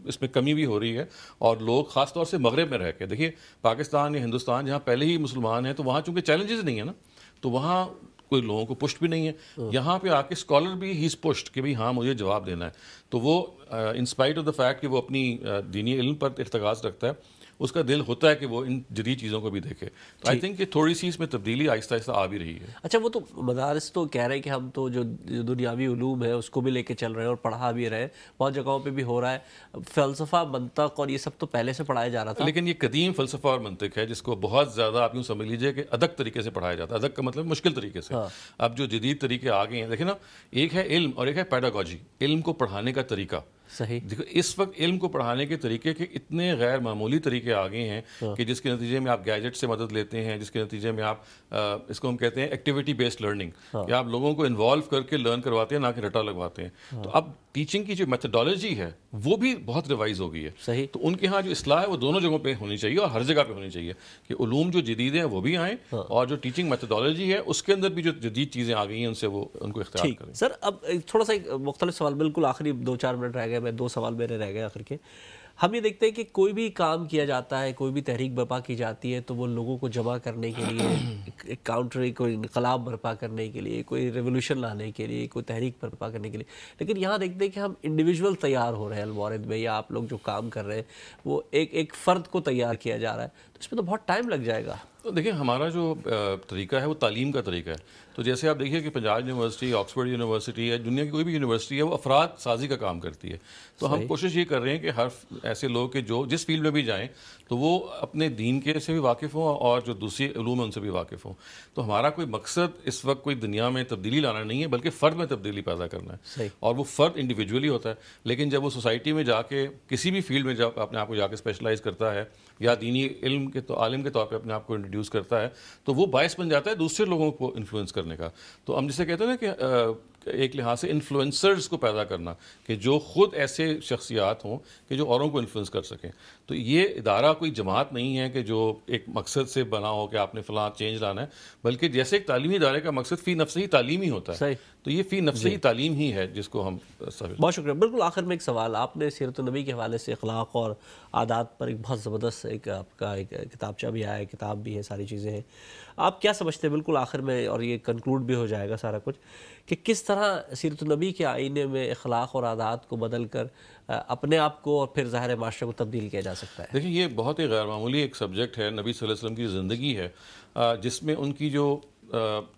اس میں کمی بھی ہو رہی ہے, اور لوگ خاص طور سے مغرب میں رہ کے, دیکھیے پاکستان یا ہندوستان جہاں پہلے ہی مسلمان ہیں تو وہاں چونکہ چیلنجز نہیں ہیں نا, تو وہاں کوئی لوگوں کو پشت بھی نہیں ہے. یہاں پہ آ کے اسکالر بھی ہی از پشت کہ بھائی ہاں مجھے جواب دینا ہے. تو وہ انسپائٹ آف دا فیکٹ کہ وہ اپنی دینی علم پر ارتکاز رکھتا ہے, اس کا دل ہوتا ہے کہ وہ ان جدید چیزوں کو بھی دیکھے. تو آئی تھنک کہ تھوڑی سی اس میں تبدیلی آہستہ آہستہ آ بھی رہی ہے. اچھا وہ تو مدارس تو کہہ رہے ہیں کہ ہم تو جو دنیاوی علوم ہے اس کو بھی لے کے چل رہے ہیں اور پڑھا بھی رہے ہیں, بہت جگہوں پہ بھی ہو رہا ہے. فلسفہ, منطق اور یہ سب تو پہلے سے پڑھایا جا رہا تھا, لیکن یہ قدیم فلسفہ اور منطق ہے جس کو بہت زیادہ آپ یوں سمجھ لیجئے کہ ادق طریقے سے پڑھایا جاتا ہے. ادق کا مطلب مشکل طریقے سے. اب جو جدید طریقے آ گئے ہیں, دیکھیں نا, ایک ہے علم اور ایک ہے پیڈاگوجی, علم کو پڑھانے کا طریقہ. صحیح. دیکھو اس وقت علم کو پڑھانے کے طریقے کے اتنے غیر معمولی طریقے آ گئے ہیں کہ جس کے نتیجے میں آپ گیجٹ سے مدد لیتے ہیں, جس کے نتیجے میں آپ اس کو ہم کہتے ہیں ایکٹیویٹی بیسڈ لرننگ, کہ آپ لوگوں کو انوالو کر کے لرن کرواتے ہیں نہ کہ رٹا لگواتے ہیں. تو اب ٹیچنگ کی جو میتھڈالوجی ہے وہ بھی بہت ریوائز ہو گئی ہے. صحیح. تو ان کے ہاں جو اصلاح ہے وہ دونوں جگہوں پہ ہونی چاہیے اور ہر جگہ پہ ہونی چاہیے کہ علوم جو جدید ہیں وہ بھی آئیں, اور جو ٹیچنگ میتھڈالوجی ہے اس کے اندر بھی جو جدید چیزیں آ گئی ہیں ان سے وہ ان کو اختیار کریں. سر اب تھوڑا سا ایک مختلف سوال, بالکل آخری 2-4 منٹ رہ گئے, میں 2 سوال میرے رہ گئے آخر کے. ہم یہ دیکھتے ہیں کہ کوئی بھی کام کیا جاتا ہے, کوئی بھی تحریک برپا کی جاتی ہے تو وہ لوگوں کو جمع کرنے کے لیے, ایک کاؤنٹر, کوئی انقلاب برپا کرنے کے لیے, کوئی ریولوشن لانے کے لیے, کوئی تحریک برپا کرنے کے لیے. لیکن یہاں دیکھتے ہیں کہ ہم انڈیویجول تیار ہو رہے ہیں المورد میں, یا آپ لوگ جو کام کر رہے ہیں وہ ایک فرد کو تیار کیا جا رہا ہے, تو اس میں تو بہت ٹائم لگ جائے گا. تو دیکھیں ہمارا جو طریقہ ہے وہ تعلیم کا طریقہ ہے. تو جیسے آپ دیکھیے کہ پنجاب یونیورسٹی, آکسفورڈ یونیورسٹی ہے, دنیا کی کوئی بھی یونیورسٹی ہے, وہ افراد سازی کا کام کرتی ہے. تو ہم کوشش یہ کر رہے ہیں کہ ہر ایسے لوگ کہ جو جس فیلڈ میں بھی جائیں تو وہ اپنے دین کے سے بھی واقف ہوں اور جو دوسری علوم ہیں ان سے بھی واقف ہوں. تو ہمارا کوئی مقصد اس وقت کوئی دنیا میں تبدیلی لانا نہیں ہے بلکہ فرد میں تبدیلی پیدا کرنا ہے. اور وہ فرد انڈیویجولی ہوتا ہے, لیکن جب وہ سوسائٹی میں جا کے کسی بھی فیلڈ میں جب اپنے آپ کو جا کے اسپیشلائز کرتا ہے یا دینی علم کے عالم کے طور پہ اپنے آپ کو انٹروڈیوس کرتا ہے تو وہ باعث بن جاتا ہے دوسرے لوگوں کو انفلوئنس کرنے کا. تو ہم جسے کہتے ہیں نا کہ ایک لحاظ سے انفلوئنسرز کو پیدا کرنا, کہ جو خود ایسے شخصیات ہوں کہ جو اوروں کو انفلوئنس کر سکیں. تو یہ ادارہ کوئی جماعت نہیں ہے کہ جو ایک مقصد سے بنا ہو کہ آپ نے فلاں چینج لانا ہے, بلکہ جیسے ایک تعلیمی ادارے کا مقصد فی نفس ہی تعلیم ہی ہوتا ہے. تو یہ فی نفس ہی تعلیم ہی ہے جس کو ہم. بہت شکریہ. بالکل آخر میں ایک سوال, آپ نے سیرت النبی کے حوالے سے اخلاق اور عادات پر ایک بہت زبردست ایک آپ کا ایک کتابچہ بھی آیا ہے، کتاب بھی ہے، ساری چیزیں ہیں. آپ کیا سمجھتے ہیں بالکل آخر میں، اور یہ کنکلوڈ بھی ہو جائے گا سارا کچھ، کہ کس طرح سیرت النبی کے آئینے میں اخلاق اور عادات کو بدل کر اپنے آپ کو اور پھر ظاہر معاشرے کو تبدیل کیا جا سکتا ہے؟ دیکھیں یہ بہت ہی غیر معمولی ایک سبجیکٹ ہے. نبی صلی اللہ علیہ وسلم کی زندگی ہے جس میں ان کی جو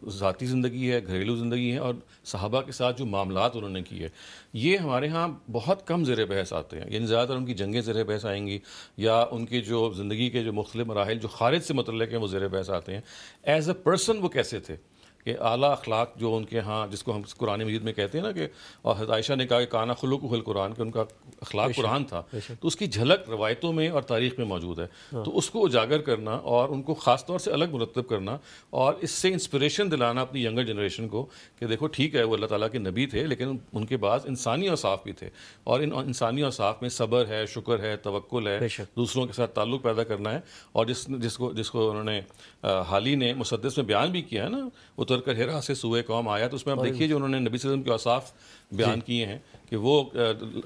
ذاتی زندگی ہے، گھریلو زندگی ہے، اور صحابہ کے ساتھ جو معاملات انہوں نے کیے، یہ ہمارے ہاں بہت کم زیر بحث آتے ہیں. یعنی زیادہ تر ان کی جنگیں زیر بحث آئیں گی، یا ان کے جو زندگی کے جو مختلف مراحل جو خارج سے متعلق ہیں وہ زیر بحث آتے ہیں. ایز اے پرسن وہ کیسے تھے، کہ اعلیٰ اخلاق جو ان کے ہاں، جس کو ہم قرآن مجید میں کہتے ہیں نا، کہ اور حضرت عائشہ نے کہا کہ کانا خلقہ القرآن، کہ ان کا اخلاق قرآن تھا، تو اس کی جھلک روایتوں میں اور تاریخ میں موجود ہے. تو اس کو اجاگر کرنا اور ان کو خاص طور سے الگ مرتب کرنا، اور اس سے انسپریشن دلانا اپنی ینگر جنریشن کو کہ دیکھو ٹھیک ہے وہ اللہ تعالیٰ کے نبی تھے، لیکن ان کے بعض انسانی اوصاف بھی تھے، اور ان انسانی اوصاف میں صبر ہے، شکر ہے، توکل ہے، دوسروں کے ساتھ تعلق پیدا کرنا ہے. اور جس کو انہوں نے حالی نے مسدس میں بیان بھی کیا ہے نا، اتر کر ہیرا سے سوئے قوم آیا، تو اس میں آپ دیکھیے جو انہوں نے نبی صلی اللہ علیہ وسلم کے اوصاف بیان کیے ہیں، کہ وہ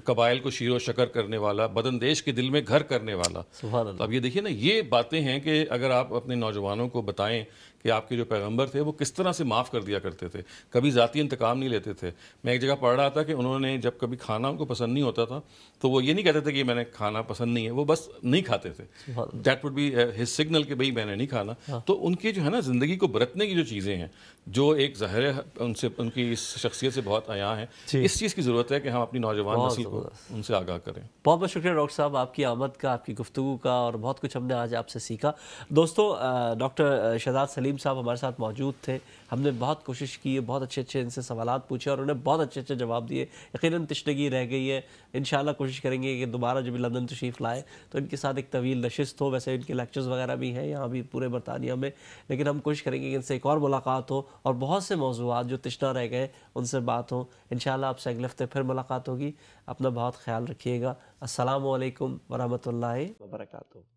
قبائل کو شیر و شکر کرنے والا، بدندیش کے دل میں گھر کرنے والا. تو اب یہ دیکھیے نا، یہ باتیں ہیں کہ اگر آپ اپنے نوجوانوں کو بتائیں کہ آپ کے جو پیغمبر تھے وہ کس طرح سے معاف کر دیا کرتے تھے، کبھی ذاتی انتقام نہیں لیتے تھے. میں ایک جگہ پڑھ رہا تھا کہ انہوں نے جب کبھی کھانا ان کو پسند نہیں ہوتا تھا تو وہ یہ نہیں کہتے تھے کہ میں نے کھانا پسند نہیں ہے، وہ بس نہیں کھاتے تھے. That would be his signal کہ بھئی میں نے نہیں کھانا. تو ان کی جو ہے نا زندگی کو برتنے کی جو چیزیں ہیں، جو ایک ظاہر ہے ان کی اس شخصیت سے بہت عیاں ہیں، اس چیز کی ضرورت ہے کہ ہم اپنی نوجوان نسل کو ان سے آگاہ کریں. بہت بہت شکریہ ڈاکٹر صاحب، آپ کی آمد کا، آپ کی گفتگو کا، اور بہت کچھ ہم نے آج آپ سے سیکھا. دوستو، ڈاکٹر شہزاد سلیم صاحب ہمارے ساتھ موجود تھے. ہم نے بہت کوشش کی ہے، بہت اچھے ان سے سوالات پوچھے، اور انہوں نے بہت اچھے جواب دیے. یقیناً تشنگی رہ گئی ہے. انشاءاللہ کوشش کریں گے کہ دوبارہ جب لندن تشریف لائے تو ان کے ساتھ ایک طویل نشست ہو. ویسے ان کے لیکچرز وغیرہ بھی ہیں یہاں بھی پورے برطانیہ میں، لیکن ہم کوشش کریں گے کہ ان سے ایک اور ملاقات ہو، اور بہت سے موضوعات جو تشنہ رہ گئے ان سے بات ہو. انشاءاللہ آپ سے اگلے ہفتے پھر ملاقات ہوگی. اپنا بہت خیال رکھیے گا. السلام علیکم ورحمۃ اللہ وبرکاتہ.